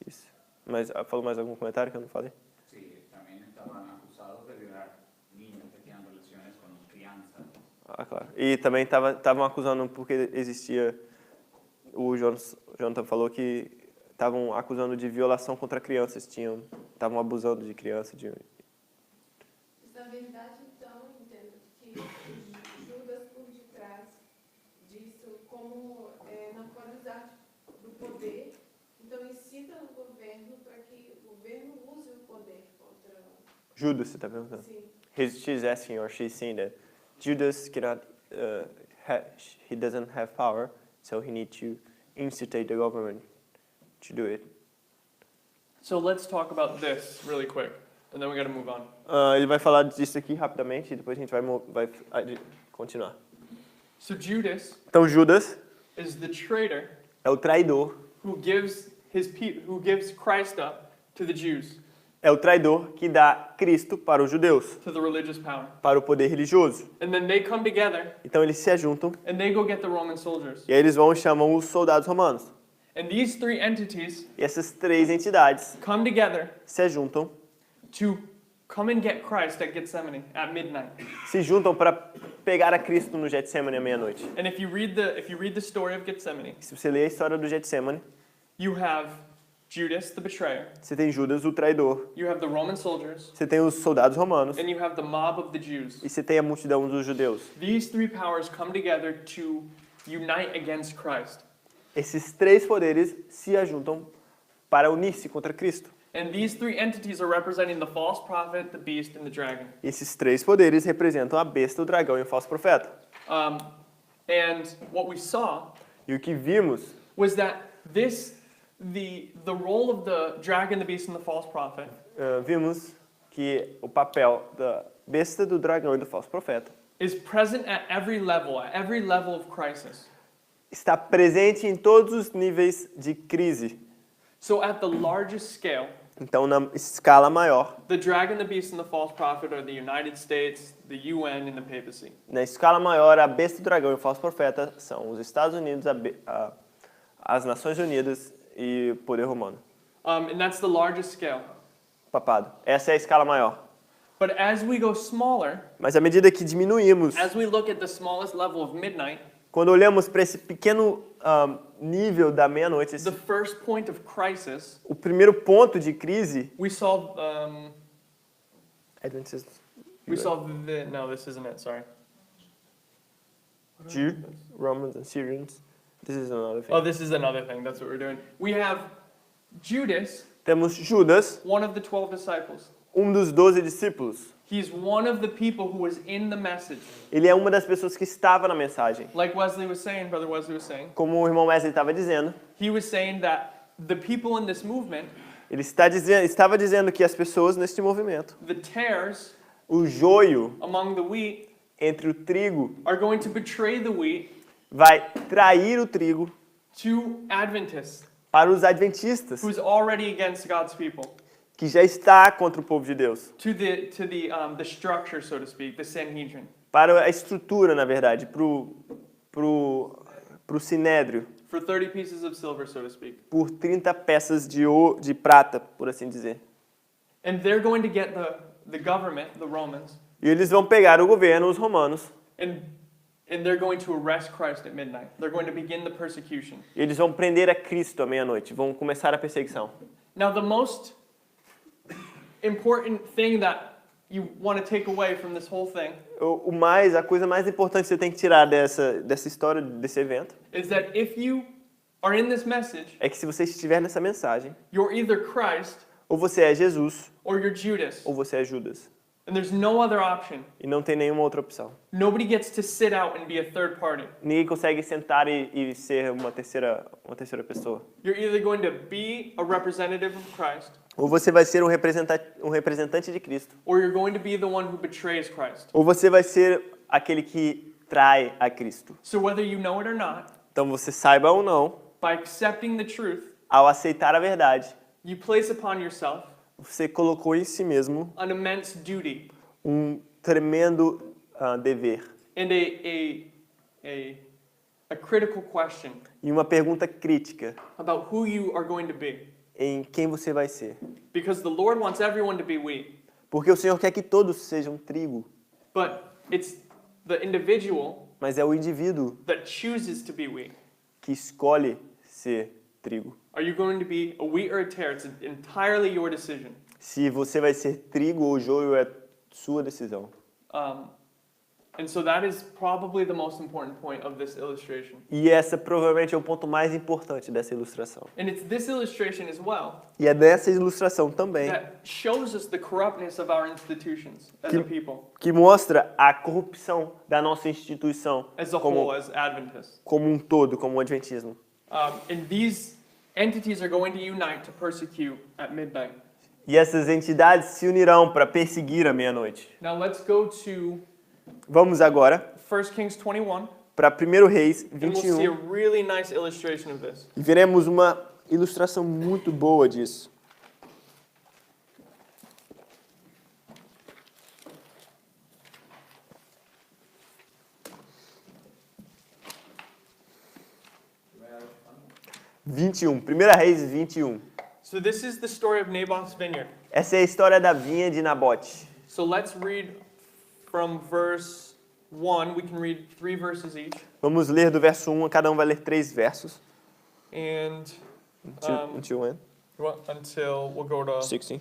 Isso. Mas falou mais algum comentário que eu não falei? Sí, también estaban acusados de violar niños que tenían relaciones con crianza. Ah, claro. E também estavam acusando porque existia... O Jonathan falou que estavam acusando de violação contra crianças, estavam abusando de crianças. Na verdade, então, entendo que Judas por detrás disso, como não pode usar do poder, então incita o governo para que o governo use o poder contra... Judas, você está perguntando? Sim. She's asking or she's saying that Judas cannot, he doesn't have power, so he needs to incitate the government to do it. So let's talk about this really quick, and then we got to move on. Ele vai falar disso aqui rapidamente e depois a gente vai continuar. So Judas Então Judas is the traitor é o traidor, who gives Christ up to the Jews, é o traidor que dá Cristo para os judeus, to the religious power. para o poder religioso. And then they come together Então eles se ajuntam and they go get the Roman soldiers. e aí eles vão e chamam os soldados romanos. And these three entities E essas três entidades come together se juntam, to come and get Christ at Gethsemane at midnight. se juntam para pegar a Cristo no Getsemane à meia-noite. And if you read the story of Gethsemane, Se você ler a história do Getsemane, you have Judas the betrayer, você tem Judas, o traidor, you have the Roman soldiers, você tem os soldados romanos and you have the mob of the Jews. e você tem a multidão dos judeus. These three powers come together to unite against Christ. Esses três poderes se ajuntam para unir-se contra Cristo. And these three entities are representing the false prophet, the beast, and the dragon. Esses três poderes representam a besta, o dragão e o falso profeta. And what we saw E o que vimos was that the role of the dragon, the beast, and the false prophet vimos que o papel da besta, do dragão e do falso profeta is present at every level of crisis. está presente em todos os níveis de crise. So at the largest scale, Então, na escala maior, the dragon, the beast, and the false prophet are the United States, the UN, and the papacy. na escala maior, a besta, o dragão e o falso profeta são os Estados Unidos, as Nações Unidas e o poder romano. And that's the largest scale. Papado. Essa é a escala maior. But as we go smaller, Mas à medida que diminuímos, as we look at the smallest level of midnight, quando olhamos para esse pequeno nível da meia-noite, the first point of crisis, o primeiro ponto de crise, we saw Adventists, no, this isn't it. Sorry. Jew, Romans and Syrians. This is another thing. Oh, this is another thing. That's what we're doing. We have Judas, Temos Judas, one of the 12 disciples. dos 12 discípulos. He's one of the people who was in the message. Ele é uma das pessoas que estava na mensagem. Like Wesley was saying, Brother Wesley was saying. Como o irmão Wesley estava dizendo, He was saying that the people in this movement, ele estava dizendo que as pessoas neste movimento, the tares o joio among the wheat, entre o trigo are going to betray the wheat vai trair o trigo to Adventists, para os adventistas, who's already against God's people. que já está contra o povo de Deus. To the structure, so to speak, the Sanhedrin. Para a estrutura, na verdade, pro sinédrio, For 30 pieces of silver, so to speak. por 30 peças de prata, por assim dizer. And they're going to get the government, the Romans, E eles vão pegar o governo, os romanos, and they're going to arrest Christ at midnight. They're going to begin the persecution. e eles vão prender a Cristo à meia-noite, vão começar a perseguição. Now, the most important thing that you want to take away from this whole thing A coisa mais importante que você tem que tirar dessa história, desse evento, is that if you are in this message, é que se você estiver nessa mensagem, you're either Christ ou você é Jesus, or you're Judas. ou você é Judas. And there's no other option. E não tem nenhuma outra opção. Nobody gets to sit out and be a third party. Ninguém consegue sentar e ser uma terceira pessoa. You're either going to be a representative of Christ, Ou você vai ser um representante de Cristo, or you're going to be the one who betrays Christ. ou você vai ser aquele que trai a Cristo. So whether you know it or not, Então você saiba ou não, by accepting the truth, ao aceitar a verdade, you place upon yourself você colocou em si mesmo an immense duty tremendo dever and a critical question e uma pergunta crítica about who you are going to be. em quem você vai ser. Because the Lord wants everyone to be wheat, Porque o Senhor quer que todos sejam trigo, but it's the individual mas é o indivíduo that chooses to be wheat. que escolhe ser trigo. Are you going to be a wheat or a tare? It's entirely your decision. Se você vai ser trigo ou joio é sua decisão. And so that is probably the most important point of this illustration. E essa provavelmente é o ponto mais importante dessa ilustração. And it's this illustration as well E é dessa ilustração também that shows us the corruptness of our institutions as a people, que mostra a corrupção da nossa instituição as a whole, as Adventists. como um todo, como o adventismo. And these entities are going to unite to persecute at midnight. E essas entidades se unirão para perseguir à meia-noite. Now let's go to Vamos agora 1 Kings 21, para 1 Reis and we'll see a 21 really nice illustration of this. e veremos uma ilustração muito boa disso. Primeira 1 Reis 21. So this is the story of Naboth's vineyard. Essa é a história da vinha de Nabote. So let's read from verse 1. We can read 3 verses each. Vamos ler do verso 1, cada um vai ler 3 versos. And Until when? until we'll go to 16.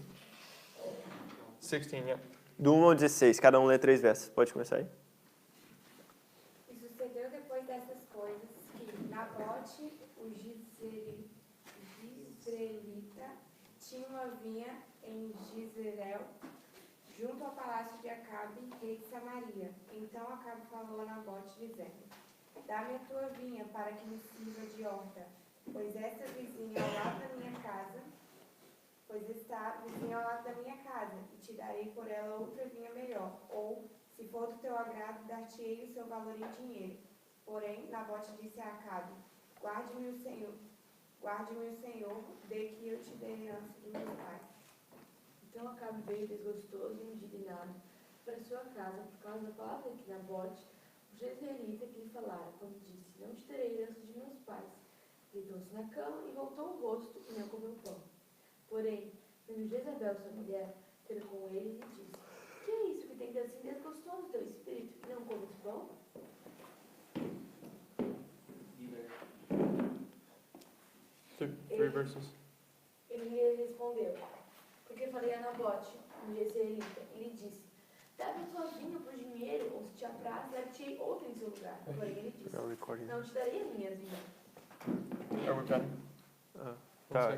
16, yeah. Do 1 ao 16, cada um lê 3 versos. Pode começar aí? E sucedeu depois dessas coisas que Nabote, o Jezreelita, tinha uma vinha em Jezreel, junto ao palácio de Acabe, rei de Samaria. Então Acabe falou a Nabote, dizendo: Dá-me a tua vinha para que me sirva de horta, pois esta vizinha ao lado da minha casa, pois está vizinha ao lado da minha casa, e te darei por ela outra vinha melhor, ou, se for do teu agrado, dar-te-ei o seu valor em dinheiro. Porém, Nabote disse a Acabe: Guarde-me o Senhor, dê que eu te dê herança dos meus pais. Então Acabe veio desgostoso e indignado para sua casa por causa da palavra que Nabote, o jezreelita, que lhe falara, quando disse: Não te terei herança de meus pais. Deitou-se na cama e voltou o rosto e não comeu pão. Porém, vendo Jezabel, sua mulher, ter com ele, lhe disse: Que é isso que tem de assim desgostoso teu espírito, e não comes pão? Three verses. Ele lhe respondeu: Porque falei a Nabote, um jezreelita, e lhe disse: Dá-me a tua vinha por dinheiro, ou se te apraz, dar-te outra em seu lugar. Porém ele disse, não te daria a minha vinha. Are we done?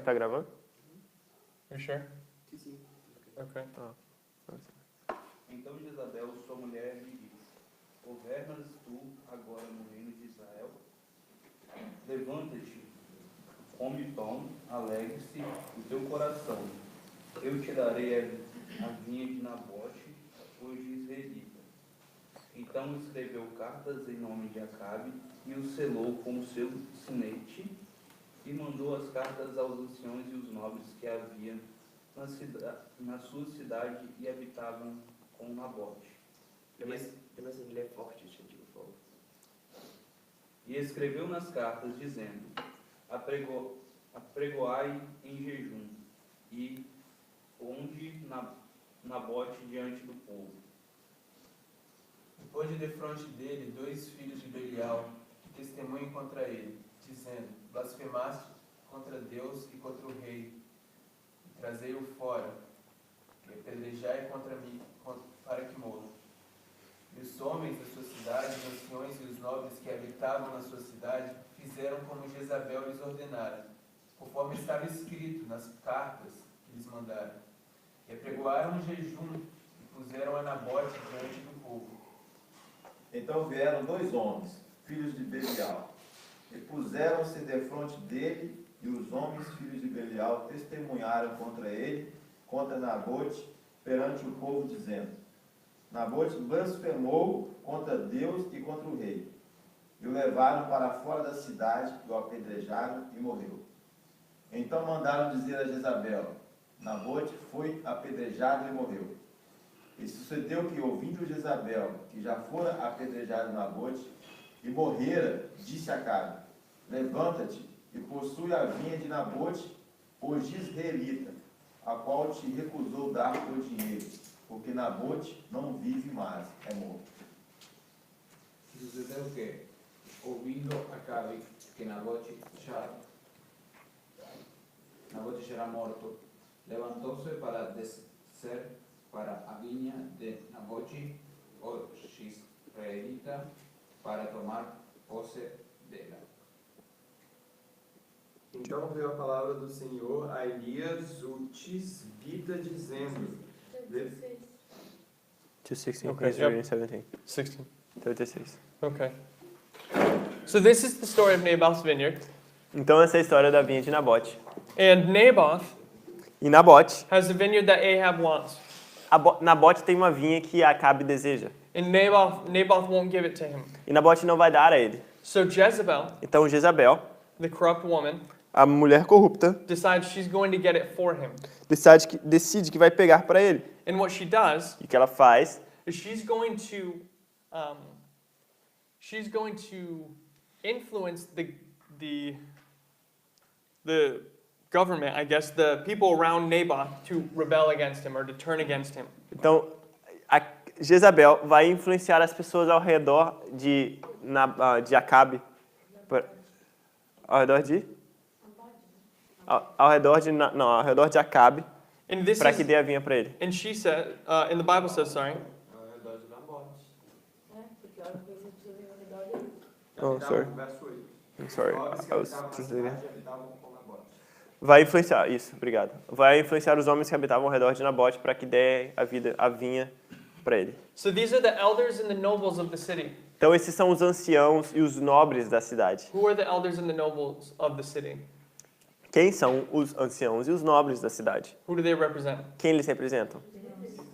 Tá gravando? You sure? Sim. Okay. Então Jezabel, sua mulher, lhe disse: governas tu agora no reino de Israel? Levanta-te, come pão, alegre-se o teu coração. Eu te darei a vinha de Nabote, o jezreelita. Então escreveu cartas em nome de Acabe e o selou com o seu sinete e mandou as cartas aos anciãos e os nobres que havia na sua cidade e habitavam com Nabote. Ele é forte, tipo, fogo. E escreveu nas cartas, dizendo: apregoai em jejum, e ponde Nabote diante do povo. Pôs defronte dele 2 filhos de Belial, que testemunhem contra ele, dizendo: blasfemaste contra Deus e contra o rei, e trazei-o fora, e apedrejai contra mim, para que morra. E os homens da sua cidade, os anciões e os nobres que habitavam na sua cidade, fizeram como Jezabel lhes ordenara, conforme estava escrito nas cartas que lhes mandaram. E apregoaram um jejum e puseram a Nabote diante do povo. Então vieram 2 homens, filhos de Belial, e puseram-se defronte dele, e os homens, filhos de Belial, testemunharam contra ele, contra Nabote, perante o povo, dizendo: Nabote blasfemou contra Deus e contra o rei. E o levaram para fora da cidade, e o apedrejaram e morreu. Então mandaram dizer a Jezabel: Nabote foi apedrejado e morreu. E sucedeu que, ouvindo Jezabel, que já fora apedrejado Nabote, e morrera, disse a Acabe: levanta-te e possui a vinha de Nabote, o jezreelita, a qual te recusou dar o dinheiro, porque Nabote não vive mais, é morto. E sucedeu que, ouvindo Acabe que Nabote já era morto, levantou-se para descer para a vinha de Nabote, o jezreelita, para tomar posse dela. Então veio a palavra do Senhor a Elias, o tisbita, dizendo... 2:16. Okay, He's reading 17. 16. 36. Okay. So this is the story of Naboth's vineyard. Então essa é a história da vinha de Nabote. And Naboth E Nabote, has the vineyard that Ahab wants. Nabote tem uma vinha que Acabe deseja. And Naboth won't give it to him. E Nabote não vai dar a ele. So Jezebel, Então Jezabel, the corrupt woman, a mulher corrupta, decides she's going to get it for him. decide que vai pegar para ele. And what she does E o que ela faz is she's going to influence the government, I guess, the people around Naboth to rebel against him or to turn against him. Então, Jezabel vai influenciar as pessoas ao redor de Acabe. Ao redor de? Ao redor de Acabe, And this para que is, dê a vinha para ele. and she said, and the Bible says, sorry, Porque a hora que você precisa vir ao redor dele. Oh, sorry. Verso 8. I'm sorry. Homens que I was habitavam na translating. cidade habitavam com Nabote. Vai influenciar, isso, obrigado. Vai influenciar os homens que habitavam ao redor de Nabote para que dê a vinha para ele. so these are the elders and the nobles of the city. Então esses são os anciãos e os nobres da cidade. Who are the elders and the nobles of the city? Quem são os anciãos e os nobres da cidade? Who do they represent? Quem eles representam?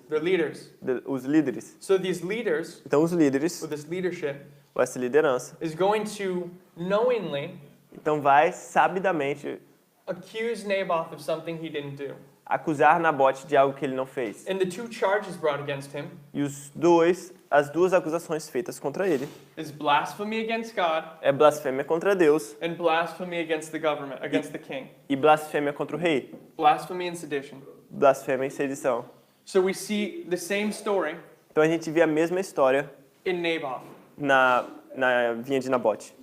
The leaders. Os líderes. So these leaders, Então os líderes, with this leadership, ou essa liderança, is going to knowingly então vai sabidamente accuse Naboth of something he didn't do. acusar Nabote de algo que ele não fez. And the 2 charges brought against him E as duas acusações feitas contra ele is blasphemy against God é blasfêmia contra Deus and blasphemy against the government, against the king. e blasfêmia contra o rei. Blasphemy and sedition. Blasfêmia e sedição. So we see the same story Então a gente vê a mesma história in Naboth. na vinha de Nabote.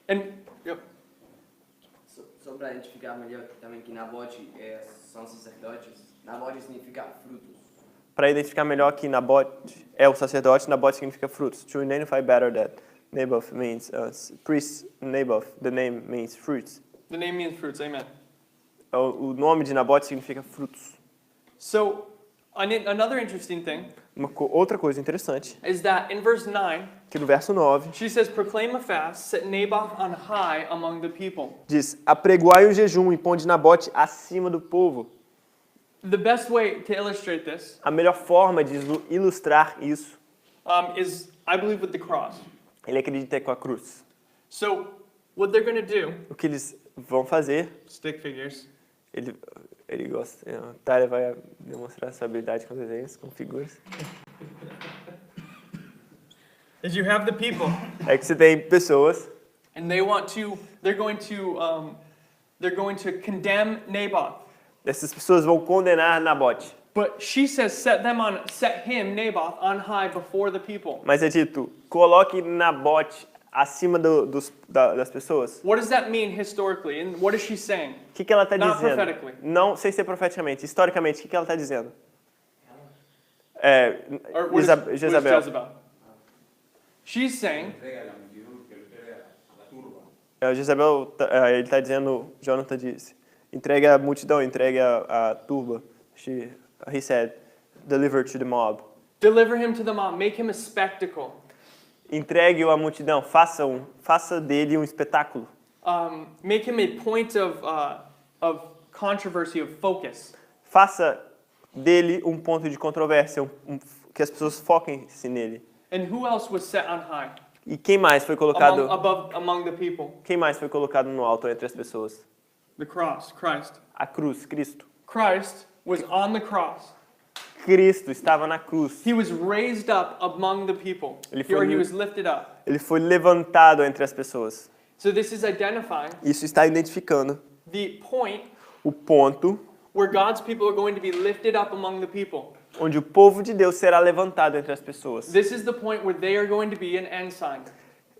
And yep. Só para identificar melhor também que Nabote são sacerdotes, Nabote significa frutos. para identificar melhor que Nabote é o sacerdote, Nabote significa frutos. To identify better that Naboth means priest. Naboth, the name means fruits. The name means fruits, amen. O nome de Nabote significa frutos. So, another interesting thing Outra coisa interessante is that in verse 9, que no verso 9 she says, proclaim a fast, set Naboth on high among the people. diz: apregoai o jejum e ponde Nabote acima do povo. The best way to illustrate this A melhor forma de ilustrar isso, is, I believe, with the cross. ele acredita com a cruz. So, what they're going to do, O que eles vão fazer, stick figures, ele gosta, o Tyler vai demonstrar sua habilidade com desenhos, com figuras. is you have the people, É que você tem pessoas and they're going to condemn Naboth. essas pessoas vão condenar Nabote. But she says, set him, Naboth, on high before the people. Mas é dito, coloque Nabote acima das pessoas. What does that mean historically? And what is she saying? O que ela está Not dizendo? prophetically. Não, sem ser profeticamente, historicamente, o que ela está dizendo? Or what is Jezabel. She's saying, Jezabel, ele está dizendo, Jonathan disse, entregue a multidão, entregue a turba. He said, deliver to the mob. deliver him to the mob, make him a spectacle. Entregue-o à multidão, faça dele um espetáculo. Make him a point of controversy, of focus. Faça dele um ponto de controvérsia, que as pessoas foquem-se nele. And who else was set on high? E quem mais foi colocado? Among the people? Quem mais foi colocado no alto entre as pessoas? The cross, Christ. A cruz, Cristo. Christ was on the cross. Cristo estava na cruz. He was raised up among the people. Or he was lifted up. Ele foi levantado entre as pessoas. So this is identifying Isso está identificando the point o ponto where God's people are going to be lifted up among the people. onde o povo de Deus será levantado entre as pessoas. This is the point where they are going to be an ensign.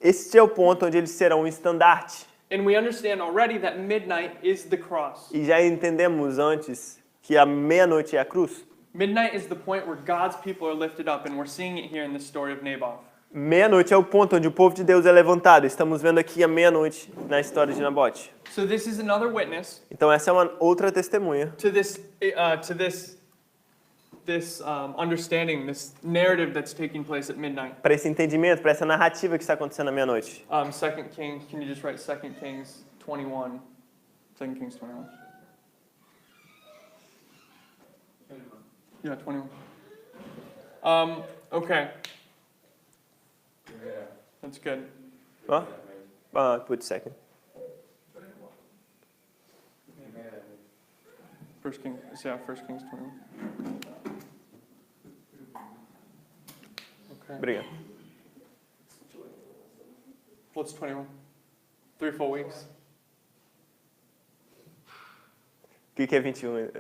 Este é o ponto onde eles serão um estandarte. And we understand already that midnight is the cross. E já entendemos antes que a meia-noite é a cruz. Midnight is the point where God's people are lifted up, and we're seeing it here in the story of Naboth. Meia-noite é o ponto onde o povo de Deus é levantado. Estamos vendo aqui a meia-noite na história de Nabote. So this is another witness Então essa é uma outra testemunha to this understanding, this narrative that's taking place at midnight. para esse entendimento, para essa narrativa que está acontecendo à meia-noite. 2 Kings, can you just write 2 Kings 21? 2 Kings 21. Yeah, 21. Okay. That's good. Put second. 1 Kings 21. Okay. Obrigado. What's 21? 3 full weeks? O que é 21?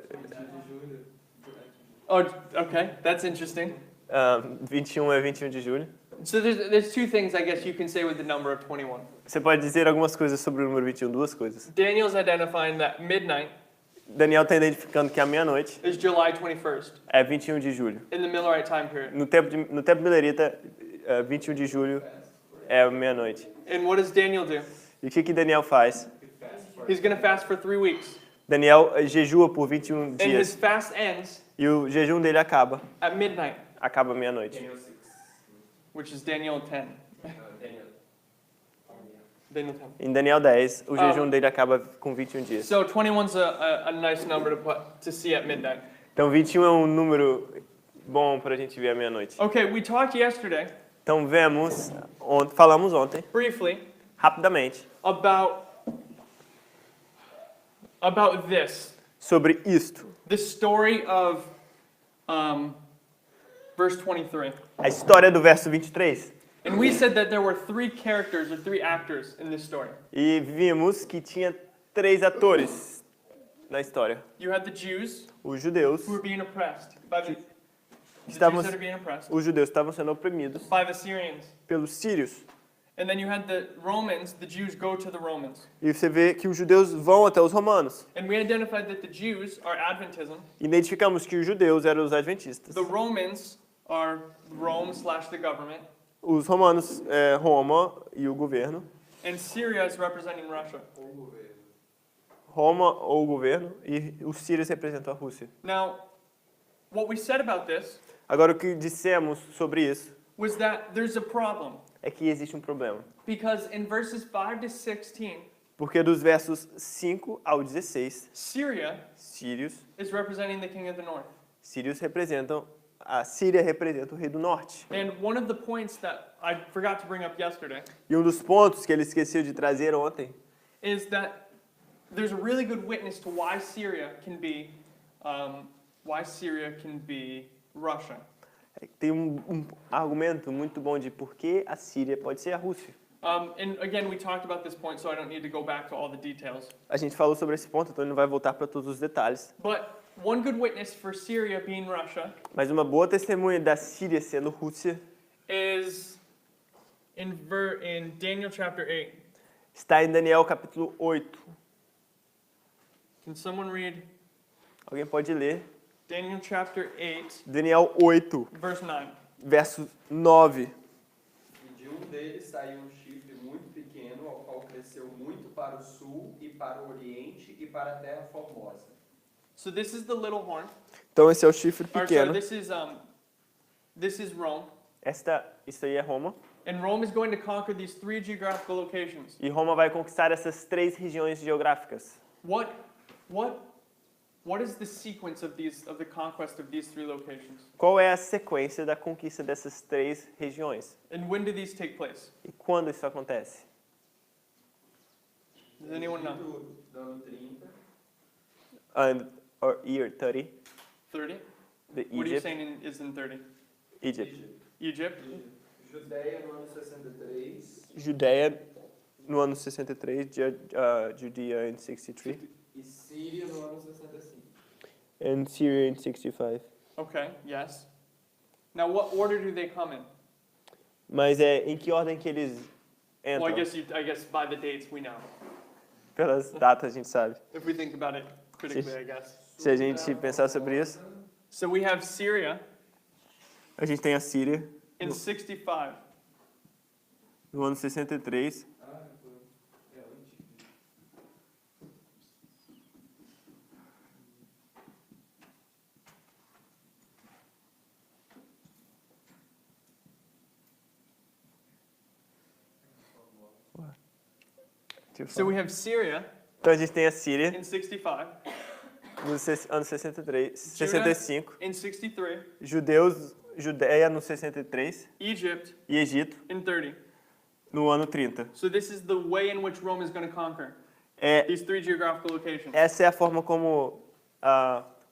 Oh, okay. That's interesting. 21 é 21 de julho. So there's two things I guess you can say with the number of 21. Você pode dizer algumas coisas sobre o número 21, duas coisas. Daniel's identifying that midnight Daniel está identificando que a meia-noite is July 21st é 21 de julho. in the Millerite time period. No tempo milerita, 21 de julho é a meia-noite. And what does Daniel do? E o que Daniel faz? He's going to fast for 3 weeks. Daniel jejua por 21 And his dias. fast ends E o jejum dele acaba at midnight, à meia-noite. which is Daniel 10. Daniel 10. Em Daniel 10, o jejum dele acaba com 21 dias. So 21's a nice number to see at midnight. Então 21 é um número bom para a gente ver à meia-noite. Okay, we talked yesterday, Então falamos ontem, briefly, rapidamente, about this. sobre isto. The story of verse 23. A história do verso 23. And we said that there were 3 characters or 3 actors in this story. E vimos que tinha 3 atores na história. You had the Jews Os judeus, who were being oppressed by the estavam, Jews that are being oppressed os judeus estavam sendo oprimidos by the Syrians. pelos sírios. And then you had the Romans, the Jews go to the Romans. E você vê que os judeus vão até os romanos. And we identified that the Jews are Adventism. Identificamos que os judeus eram os adventistas. The Romans are Rome/the government. Os romanos, Roma e o governo. And Syria is representing Russia. Roma ou o governo, e os sírios representam a Rússia. Now, what we said about this Agora, o que dissemos sobre isso was that there's a problem. é que existe um problema. Because in verses 5 to 16, Porque dos versos 5 ao 16, Syria sírios the king of the north. A Síria representa o rei do norte. And one of the points that I forgot to bring up yesterday E um dos pontos que ele esqueceu de trazer ontem is that there's a really good witness to why Syria can be Russia. tem um argumento muito bom de por que a Síria pode ser a Rússia. And again, we talked about this point, so I don't need to go back to all the details. A gente falou sobre esse ponto, então ele não vai voltar para todos os detalhes. But one good witness for Syria being Russia Mas uma boa testemunha da Síria sendo Rússia is in Daniel chapter 8. está em Daniel capítulo 8. Can someone read Alguém pode ler? Daniel chapter 8, Daniel 8, verse 9? verso 9. E de um deles saiu um chifre muito pequeno, ao qual cresceu muito para o sul e para o oriente e para a terra formosa. So this is the little horn. Então esse é o chifre Or sorry, pequeno. this is Rome. Isso aí é Roma. And Rome is going to conquer these 3 geographical locations. E Roma vai conquistar essas 3 regiões geográficas. What is the sequence of the conquest of these 3 locations? Qual é a sequência da conquista dessas 3 regiões? And when do these take place? E quando isso acontece? Does anyone know? Do ano 30. Or year 30. 30? The What are you Egypt. saying is in 30? Egypt. Egypt? Judéia no ano 63. Judéia no ano 63, Judea in 63, E Síria no ano 65. and Syria in 65. Okay, yes. Now what order do they come in? Mas em que ordem que eles entram? Well, I guess by the dates we know. Pelas datas a gente sabe. If we think about it critically, I guess. Se a gente pensar sobre isso, So we have Syria a gente tem a Síria in 65. no ano 63. So we have Syria Então a gente tem a Síria in 65, no ano 65, in 63, Judéia no 63 Egypt e Egito in 30. no ano 30. So this is the way in which Rome is going to conquer these 3 geographical locations. Essa é a forma como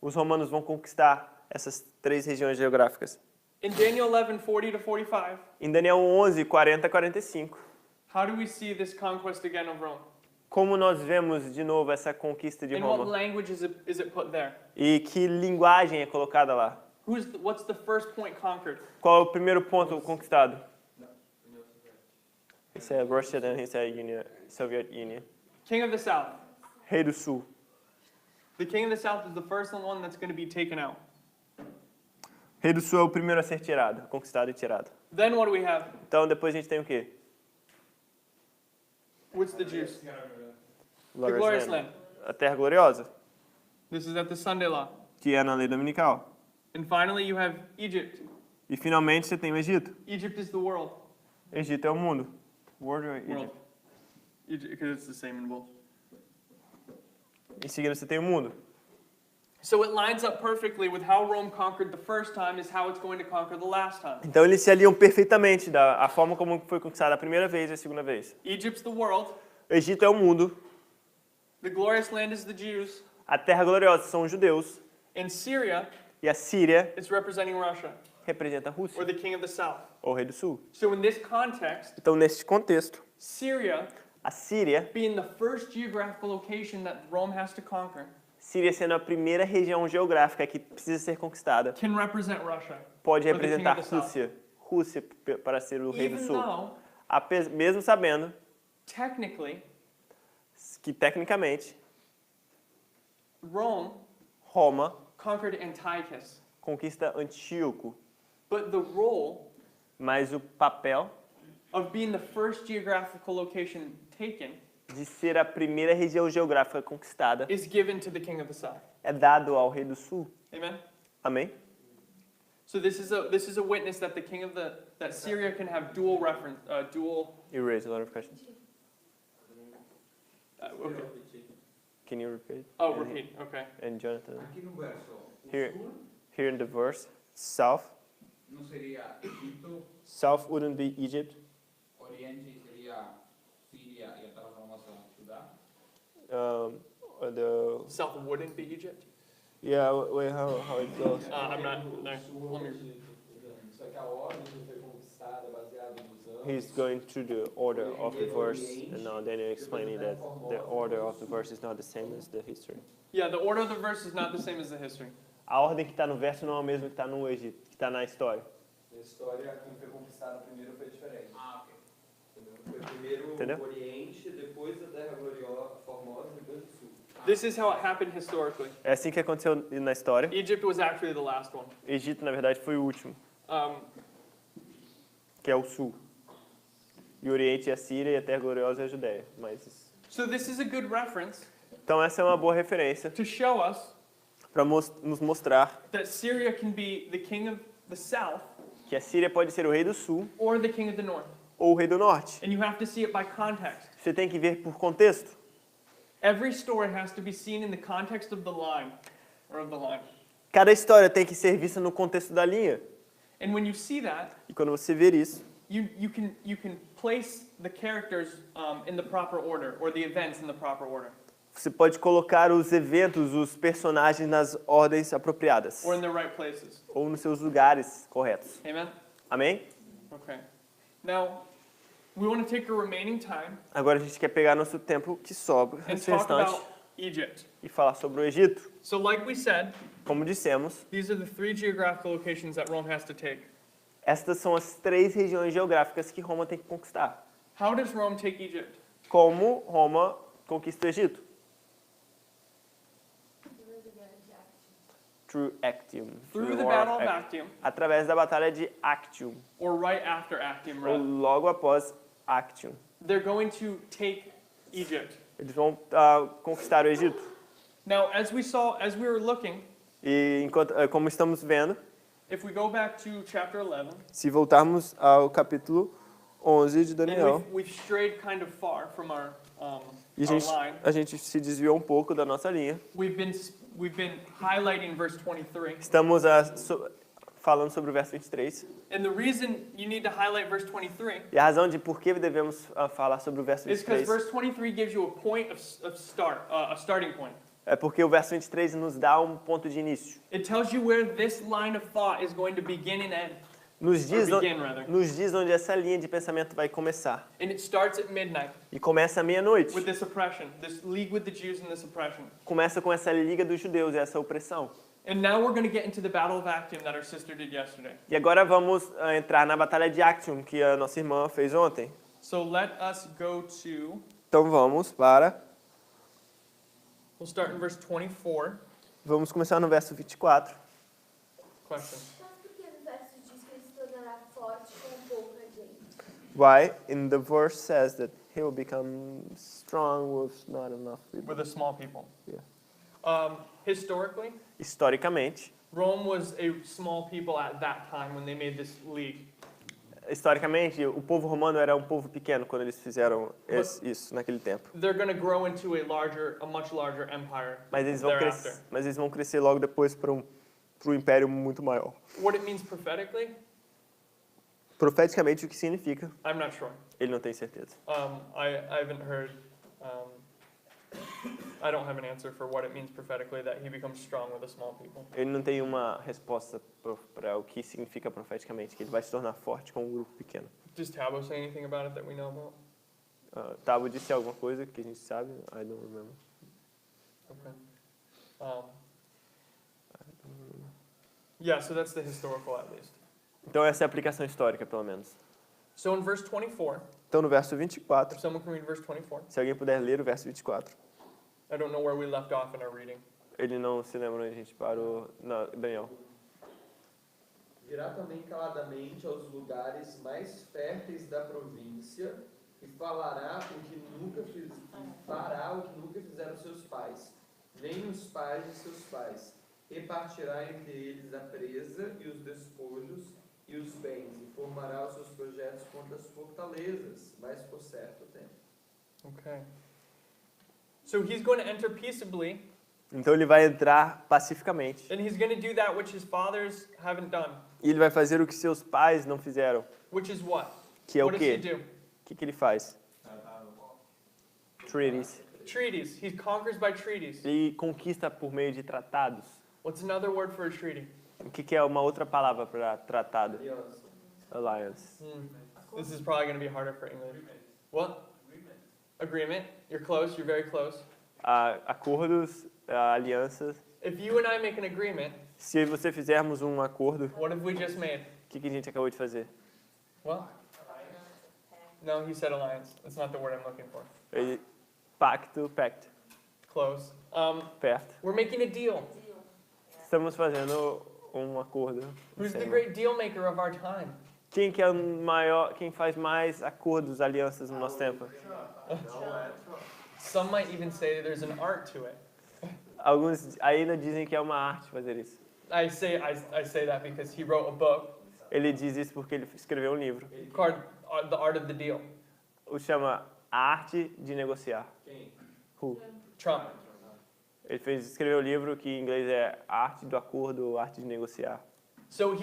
os romanos vão conquistar essas 3 regiões geográficas. In Daniel 11, 40 to 45, Em Daniel 11, 40 a 45, how do we see this conquest again of Rome? como nós vemos de novo essa conquista de In what Roma? language is it put there? E que linguagem é colocada lá? What's the first point conquered? Qual é o primeiro ponto conquistado? Esse é Russia, then esse é Soviet Union. King of the South. Rei do Sul. The king of the South is the first one that's going to be taken out. Rei do Sul é o primeiro a ser tirado, conquistado e tirado. Then what do we have? Então depois a gente tem o quê? What's the Jews? The Glorious glorious Land. land. A Terra Gloriosa, This is at the Sunday law. que é na lei dominical. And finally, you have Egypt. E finalmente você tem o Egito. Egypt is the world. Egito é o mundo. World or Egypt? World. Egypt, because it's the same in both. Em seguida você tem o mundo. So it lines up perfectly with how Rome conquered the first time is how it's going to conquer the last time. Então eles se aliam perfeitamente a forma como foi conquistada a primeira vez e a segunda vez. Egypt's the world. O Egito é o mundo. The glorious land is the Jews. A Terra Gloriosa são os judeus. In Syria, E a Síria it's representing Russia, representa a or Rússia, the king of the south. ou o Rei do Sul. So in this context, Então neste contexto, Syria, a Síria, being the first geographical location that Rome has to conquer, Síria sendo a primeira região geográfica que precisa ser conquistada, can represent Russia. pode Or the king representar of the south. Rússia para ser o Rei do Even Sul. though mesmo sabendo technically, que tecnicamente Roma Roma conquered Antiochus. conquista Antíoco, But the role mas o papel of being the first geographical location taken de ser a primeira região geográfica conquistada is given to the king of the south. é dado ao rei do sul. Amen. Amém? So this is a witness that the king of that Syria can have dual reference, dual. You raised a lot of questions. Okay. Can you repeat? Oh, repeat. Okay. And Jonathan, Aqui no verso, ó, o Here. sul here in the verse, south. não seria Egito, South wouldn't be Egypt. Oriente seria Síria e a transformação Judá. The South wouldn't be Egypt. yeah, wait, how it goes? I'm not. No, let me. Só que a ordem que foi conquistada baseada nos anos. He's going through the order of the verse, and now Daniel explaining that the order of the verse is not the same as the history. Yeah, the order of the verse is not the same as the history. A ordem que está no verso não é a mesma que está no Egito, que está na história. A história, quem foi conquistado primeiro foi diferente. Ok. Entendeu? Foi primeiro Entendeu? o Oriente, depois a Terra Gloriosa, Formosa, depois o Sul. This is how it happened historically. É assim que aconteceu na história. Egypt was actually the last one. Egito, na verdade, foi o último, que é o sul. E o Oriente é a Síria e a Terra Gloriosa é a Judéia. Mas So this is a good reference então essa é uma boa referência to show us para nos mostrar that Syria can be the king of the south que a Síria pode ser o rei do sul or the king of the north. ou o rei do norte. And you have to see it by context. Você tem que ver por contexto. Every story has to be seen in the context of the line, or of the line. Cada história tem que ser vista no contexto da linha. And when you see that, E quando você ver isso, you can place the characters in the proper order, or the events in the proper order, você pode colocar os eventos, os personagens nas ordens apropriadas. or in the right places. Ou nos seus lugares corretos. Amen? Amém? Okay. Now, we want to take the remaining time Agora a gente quer pegar nosso tempo que sobra, and esse talk restante, about Egypt. e falar sobre o Egito. So like we said, Como dissemos, these are the 3 geographical locations that Rome has to take. estas são as 3 regiões geográficas que Roma tem que conquistar. How does Rome take Egypt? Como Roma conquista o Egito? Through Actium. Through the War Battle of Act- Actium, Através da Batalha de Actium. or right after Actium, Ou rather. logo após Actium. They're going to take Egypt. Eles vão conquistar o Egito. Now, as we were looking, E enquanto, como estamos vendo, if we go back to chapter 11, se voltarmos ao capítulo 11 de and Daniel, we've strayed kind of far from our e line. a gente se desviou um pouco da nossa linha. We've been highlighting verse 23. Estamos falando sobre o verso 23. And the reason you need to highlight verse 23 E a razão de por que devemos falar sobre o verso is because 23 verse 23 gives you a point of start, a starting point. é porque o verso 23 nos dá um ponto de início. It tells you where this line of thought is going to begin and end. Nos Or begin, rather. diz onde essa linha de pensamento vai começar. And it starts at midnight E começa à meia-noite. with this oppression, this league with the Jews and this oppression. Começa com essa liga dos judeus e essa opressão. And now we're going to get into the Battle of Actium that our sister did yesterday. E agora vamos entrar na batalha de Actium, que a nossa irmã fez ontem. So let us go to, Então vamos para... we'll start in verse 24. Vamos começar no verso 24. Question. Mas por que no verso diz que ele se tornará forte com pouca gente? Why? In the verse says that he will become strong with not enough people. With the small people. Yeah. Historically, Historicamente, Rome was a small people at that time when they made this league. historicamente, o povo romano era um povo pequeno quando eles fizeram isso naquele tempo. They're going to grow into a much larger empire Mas eles thereafter. vão crescer logo depois para um império muito maior. What it means prophetically, Profeticamente, o que significa, I'm not sure. ele não tem certeza. I haven't heard. I don't have an answer for what it means prophetically that he becomes strong with the small people. Ele não tem uma resposta para o que significa profeticamente, que ele vai se tornar forte com um grupo pequeno. Does Tabo say anything about it that we know about? Tabo disse alguma coisa que a gente sabe? I don't remember. Okay. Yeah, so that's the historical at least. Então essa é a aplicação histórica, pelo menos. So in verse 24, Então, no verso 24, if someone can read verse 24. se alguém puder ler o verso 24. I don't know where we left off in our reading. Ele não se lembra onde a gente parou. Não, Daniel. Virá também caladamente aos lugares mais férteis da província e fará o que nunca fizeram seus pais, nem os pais de seus pais. Repartirá entre eles a presa e os despojos e os bens, e formará os seus projetos contra as fortalezas, mas por certo tempo. Okay. So he's going to enter peaceably, Então ele vai entrar pacificamente. and he's going to do that which his fathers haven't done. E ele vai fazer o que seus pais não fizeram. Which is what? Que é o What does he quê? do? O que ele faz? Treaties. Treaties. He conquers by treaties. Ele conquista por meio de tratados. What's another word for a treaty? O que é uma outra palavra para tratado? Aliança. Alliance. This is probably going to be harder for English. What? Agreement. You're close. You're very close. Acordos, alianças. If you and I make an agreement, Se você fizermos um acordo, what have we just made? o que a gente acabou de fazer? What? No, he said alliance. That's not the word I'm looking for. Pacto, pact. Close. Perto. We're making a deal. Estamos fazendo um acordo. Who's the great deal maker of our time? Quem que é o maior, quem faz mais acordos, alianças no nosso tempo? Some might even say there's an art to it. Alguns ainda dizem que é uma arte fazer isso. I say that because he wrote a book Ele diz isso porque ele escreveu um livro. called The Art of the Deal. O chama A Arte de Negociar. Quem? Who? Trump. Ele escreveu um livro que em inglês é Arte do Acordo, Arte de Negociar. So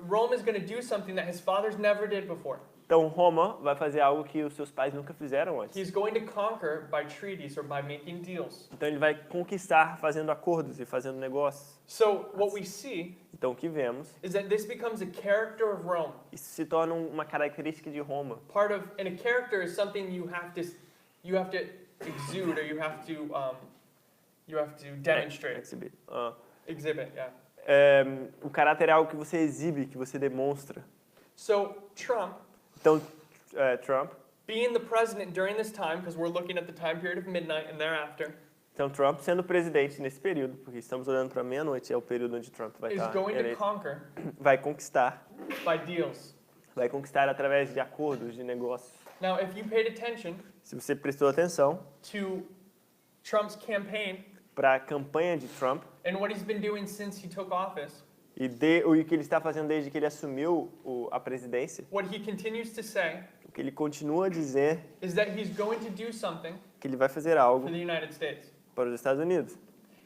Rome is gonna do something that his fathers never did before. Então Roma vai fazer algo que os seus pais nunca fizeram antes. He's going to conquer by treaties or by making deals. Então ele vai conquistar fazendo acordos e fazendo negócios. So what we see Então o que vemos? is that this becomes a character of Rome. Isso se torna uma característica de Roma. And a character is something you have to exude or you have to demonstrate. Exhibit, yeah. O caráter é algo que você exibe, que você demonstra. So Trump, Então Trump, being the president during this time, because we're looking at the time period of midnight and thereafter, então Trump sendo presidente nesse período, porque estamos olhando para meia-noite, é o período onde Trump vai is estar going to eleito, conquer vai conquistar, by deals. vai conquistar através de acordos, de negócios. Now, if you paid attention Se você prestou atenção to Trump's campaign para a campanha de Trump and what he's been doing since he took office, e o que ele está fazendo desde que ele assumiu a presidência, what he continues to say o que ele continua a dizer is that he's going to do something que ele vai fazer algo for the United States. para os Estados Unidos.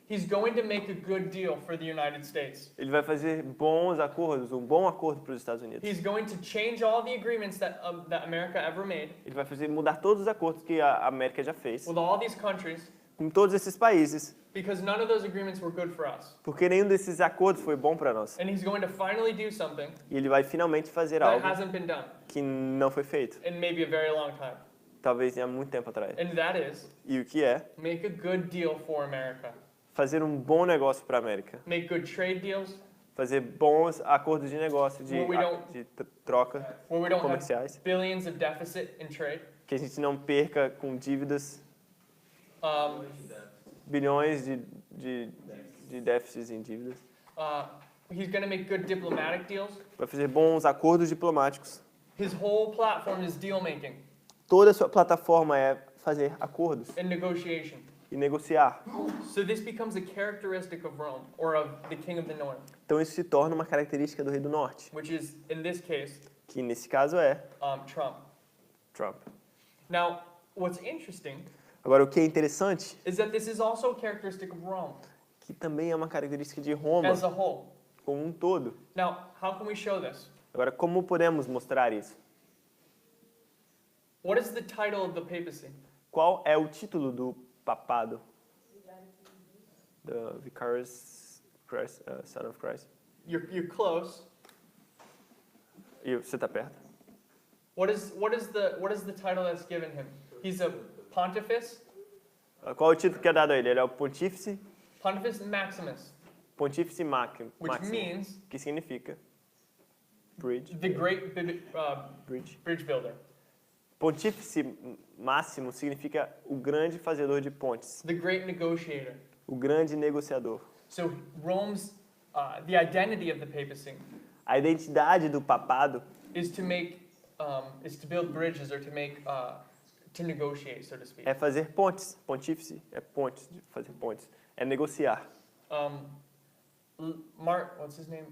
He's going to make a good deal for the United States. Ele vai fazer bons acordos, um bom acordo para os Estados Unidos. He's going to change all the agreements that America ever made Ele vai mudar todos os acordos que a América já fez with all these countries com todos esses países, because none of those agreements were good for us. porque nenhum desses acordos foi bom para nós. And he's going to finally do something E ele vai finalmente fazer that algo hasn't been done que não foi feito, in maybe a very long time. talvez há muito tempo atrás. And that is E o que é? make a good deal for America. Fazer um bom negócio para a América. Make good trade deals Fazer bons acordos de negócio, Where de troca where we don't have comerciais. billions of deficit in trade. Que a gente não perca com dívidas, bilhões de déficits em dívidas. He's going to make good diplomatic deals. Vai fazer bons acordos diplomáticos. His whole platform is deal making Toda a sua plataforma é fazer acordos and negotiation. e negociar. So this becomes a characteristic of Rome or of the king of the north, Então isso se torna uma característica do rei do norte, which is in this case que nesse caso é Trump. Trump. Now, what's interesting Agora o que é interessante, is that this is also a characteristic of Rome que também é uma característica de Roma as a whole. como um todo. Now, how can we show this? Agora como podemos mostrar isso? What is the title of the papacy? Qual é o título do papado? The Vicarious Christ, Son of Christ. You're close. E você está perto? What is the title that's given him? He's a pontifex, Qual é o título que é dado a ele? Ele é o Pontífice Pontifex Maximus, Máximo, which means que significa Bridge. The great bridge builder. Pontífice máximo significa o grande fazedor de pontes, The great negotiator. o grande negociador. So Rome's, the identity of the papacy A identidade do papado is to build bridges or to negotiate, so to speak. é fazer pontes. Pontífice é pontes, fazer pontes. É negociar. What's his name?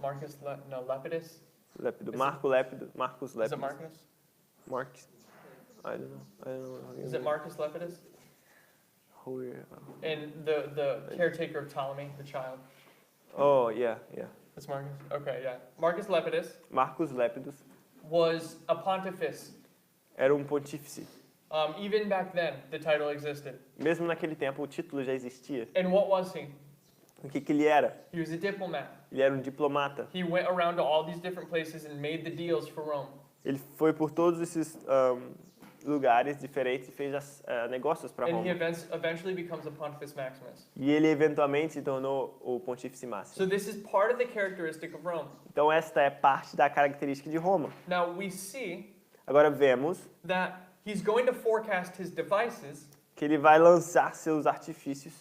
Lepidus? Lépido. Marcus Is it Lépido. Marcus? Marcus. I don't know. Is it Marcus Lepidus? Who- And the caretaker of Ptolemy, the child. Oh, yeah. That's Marcus? Okay, yeah. Marcus Lepidus Marcus Lépidos was a pontifex. era um pontífice. Even back then, the title existed. Mesmo naquele tempo, o título já existia. And what was he? O que ele era? He was a diplomat. Ele era um diplomata. He went around to all these different places and made the deals for Rome. Ele foi por todos esses lugares diferentes e fez negócios para And he Roma. eventually becomes a Pontifex Maximus. E ele eventualmente se tornou o pontífice máximo. So this is part of the characteristic of Rome. Então esta é parte da característica de Roma. Now we see Agora vemos that he's going to forecast his devices que ele vai lançar seus artifícios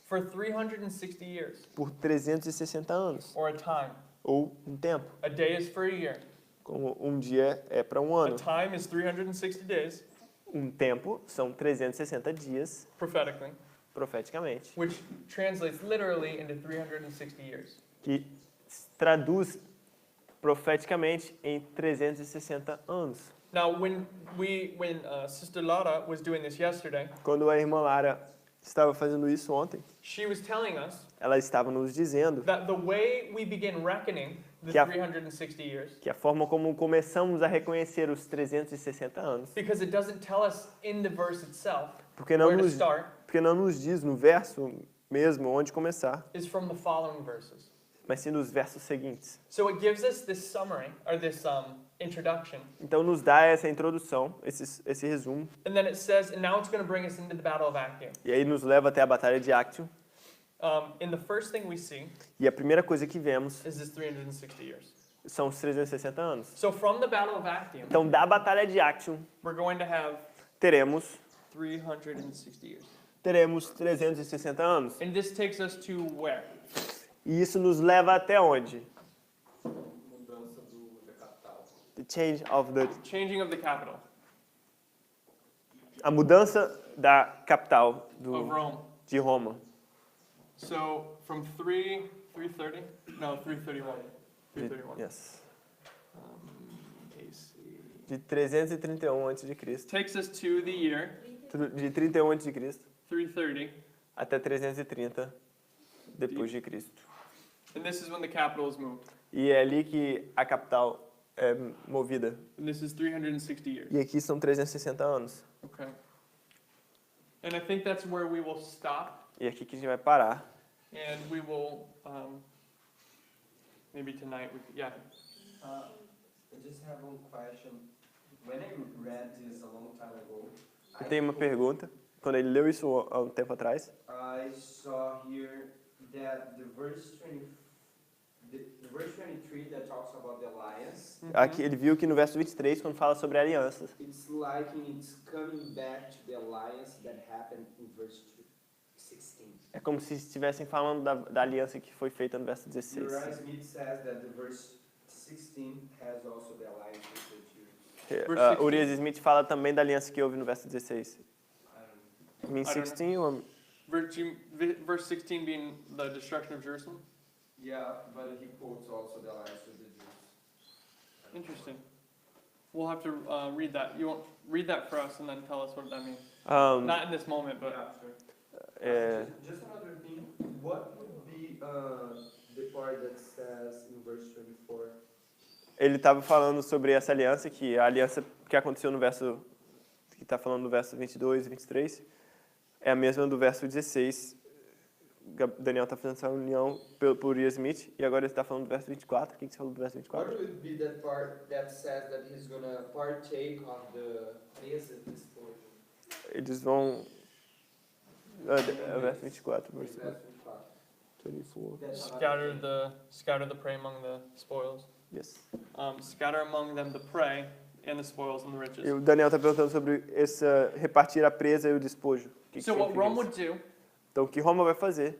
for 360 years, por 360 anos, or a time. ou um tempo. A day is for a year. Como um dia é para um A ano. time is 360 days, Um tempo são 360 dias, prophetically, profeticamente, which translates literally into 360 years. que traduz profeticamente em 360 anos. Now, when Sister Lara was doing this yesterday, Quando a irmã Lara estava fazendo isso ontem, she was telling us ela estava nos dizendo that the way we begin reckoning the Que a- 360 years, que a forma como começamos a reconhecer os 360 anos, because it doesn't tell us in the verse itself porque não where to nos, start, porque não nos diz no verso mesmo onde começar, is from the following verses. mas sim nos versos seguintes. So it gives us this summary, or this introduction, Então nos dá essa introdução, esse resumo, and then it says, and now it's going to bring us into the Battle of Actium. e aí nos leva até a Batalha de Actium. And the first thing we see E a primeira coisa que vemos is this 360 years. são os 360 anos. So from the Battle of Actium, Então da Batalha de Actium we're going to have teremos 360 years. 360 anos. And this takes us to where? E isso nos leva até onde? Mudança da capital. The change of the Changing of the capital a mudança da capital of Rome. de Roma. So from 330? No, 331. 331. Yes. AC. De 331 a.C. Takes us to the year De 31 a.C. 330. até 330 depois de Cristo. And this is when the capital is moved. E é ali que a capital é movida. And this is 360 years. E aqui são 360 anos. Okay. And I think that's where we will stop. E é aqui que a gente vai parar. And we will, maybe tonight, yeah. I just have one question. When I read this a long time ago, Eu tenho uma pergunta. Quando ele leu isso há um tempo atrás, I saw here that the verse 23 that talks about the alliance, aqui ele viu que no verso 23, quando fala sobre alianças, it's like it's coming back to the alliance that happened in verse 16. é como se estivessem falando da aliança que foi feita no verso 16. Uriah Smith says that the verse 16 has also the alliance with the Jews. Verse 16. Urias Smith fala também da aliança que houve no verso 16. I don't know. Mean 16 or Verse 16 being the destruction of Jerusalem? Yeah, but he quotes also the alliance with the Jews. Interesting. We'll have to read that. You won't read that for us and then tell us what that means. Not in this moment, but Yeah, sure. Just another thing. What would be the part that says in verse 24? ele estava falando sobre essa aliança, que a aliança que aconteceu no verso, que está falando no verso 22 e 23, é a mesma do verso 16. Daniel está fazendo essa união por Urias Smith, e agora ele está falando do verso 24. O que você falou do verso What 24? would be that part that says that he's gonna partake of the spoil? Eles vão... verso 24. Verso 24. 24. Scatter the prey among the spoils. Yes. Scatter among them the prey and the spoils and the riches. E o Daniel está perguntando sobre essa repartir a presa e o despojo. So what Rome would do, então, o que Roma vai fazer?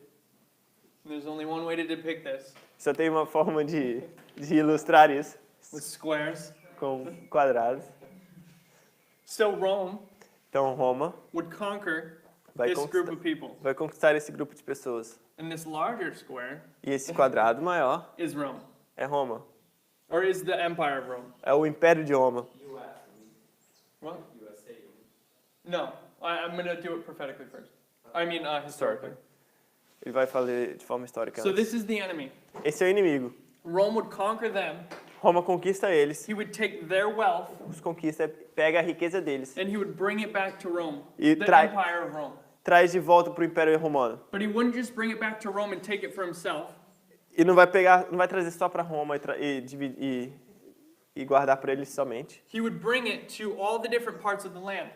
There's only one way to depict this. Só tem uma forma de ilustrar isso. With squares. Com quadrados. So Rome então, Roma would conquer this group of people. Vai conquistar esse grupo de pessoas. And this larger square e esse quadrado maior is Rome. É Roma. Or is the Empire of Rome? É o Império de Roma. What? No, I'm going to do it prophetically first. I mean historically. Ele vai falar de forma histórica. So this is the enemy. Esse é o inimigo. Rome would conquer them. Roma conquista eles. He would take their wealth. Os conquista, pega a riqueza deles. And he would bring it back to Rome. E the Empire of Rome. Traz de volta para o Império Romano. But he wouldn't just bring it back to Rome and take it for himself. E não vai trazer só para Roma e guardar para ele somente. He would bring it to all the different parts of the land.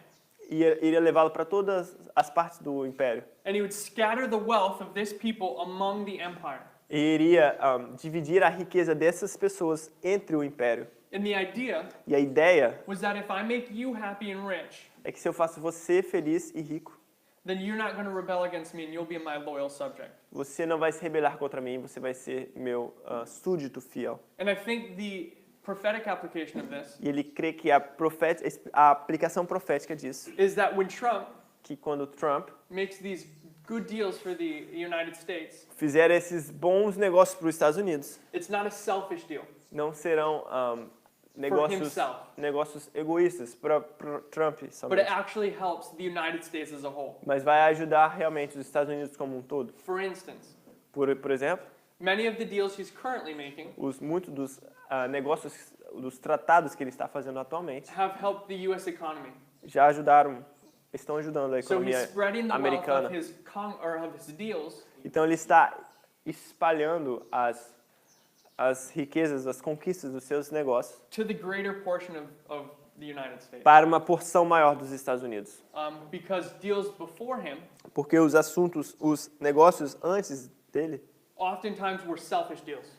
E iria levá-lo para todas as partes do império. And he would scatter the wealth of this people among the empire. E iria dividir a riqueza dessas pessoas entre o império. And the idea e a ideia was that if I make you happy and rich, é que se eu faço você feliz e rico, then you're not going to rebel against me and you'll be my loyal subject. Você não vai se rebelar contra mim, você vai ser meu súdito fiel. And I think the prophetic application of this e ele crê que a aplicação profética disso is that when Trump que quando Trump makes these good deals for the United States, fizer esses bons negócios para os Estados Unidos, it's not a selfish deal. Não serão negócios egoístas para Trump somente. But it actually helps the United States as a whole. Mas vai ajudar realmente os Estados Unidos como um todo. For instance, por exemplo, many of the deals he's currently making muitos dos negócios, dos tratados que ele está fazendo atualmente, have helped the U.S. economy. Já estão ajudando a economia americana. So he's spreading of his deals. Então ele está espalhando as riquezas, as conquistas dos seus negócios to the greater portion of the United States. Para uma porção maior dos Estados Unidos. Because deals before him, porque os negócios antes dele, oftentimes were selfish deals.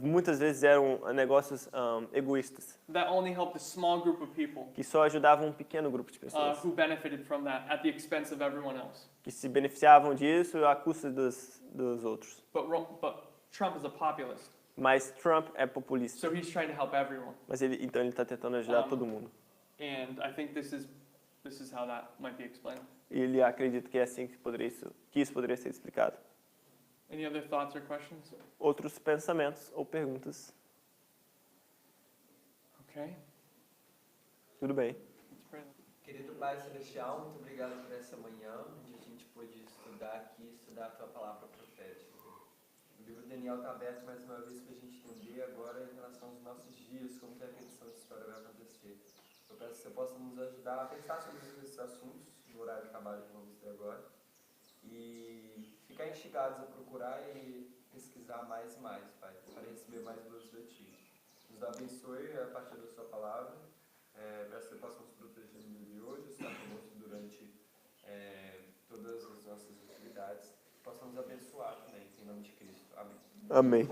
Muitas vezes eram negócios egoístas. That only helped a small group of people. Que só ajudavam um pequeno grupo de pessoas. Who benefited from that at the expense of everyone else. Que se beneficiavam disso à custa dos outros. But Trump is a populist. Mas Trump é populista. So he's trying to help everyone. Mas então ele está tentando ajudar todo mundo. And I think this is how that might be explained. E ele acredita que é assim que isso poderia ser explicado. Any other thoughts or questions? Outros pensamentos ou perguntas? Okay. Tudo bem. Querido Pai Celestial, muito obrigado por essa manhã, onde a gente pôde estudar aqui, estudar a Tua palavra profética. O livro de Daniel está aberto mais uma vez para a gente entender agora em relação aos nossos dias, como que a repetição de história vai acontecer. Eu peço que você possa nos ajudar a pensar sobre esses assuntos, no horário de trabalho que vamos ter agora, e ficar instigados a procurar e pesquisar mais e mais, Pai, para receber mais luz de Ti. Nos abençoe a partir da Sua palavra. Peço que você possa nos proteger no dia de hoje, estar conosco durante todas as nossas atividades. Possa nos abençoar também, em nome de Cristo. Amém. Amém.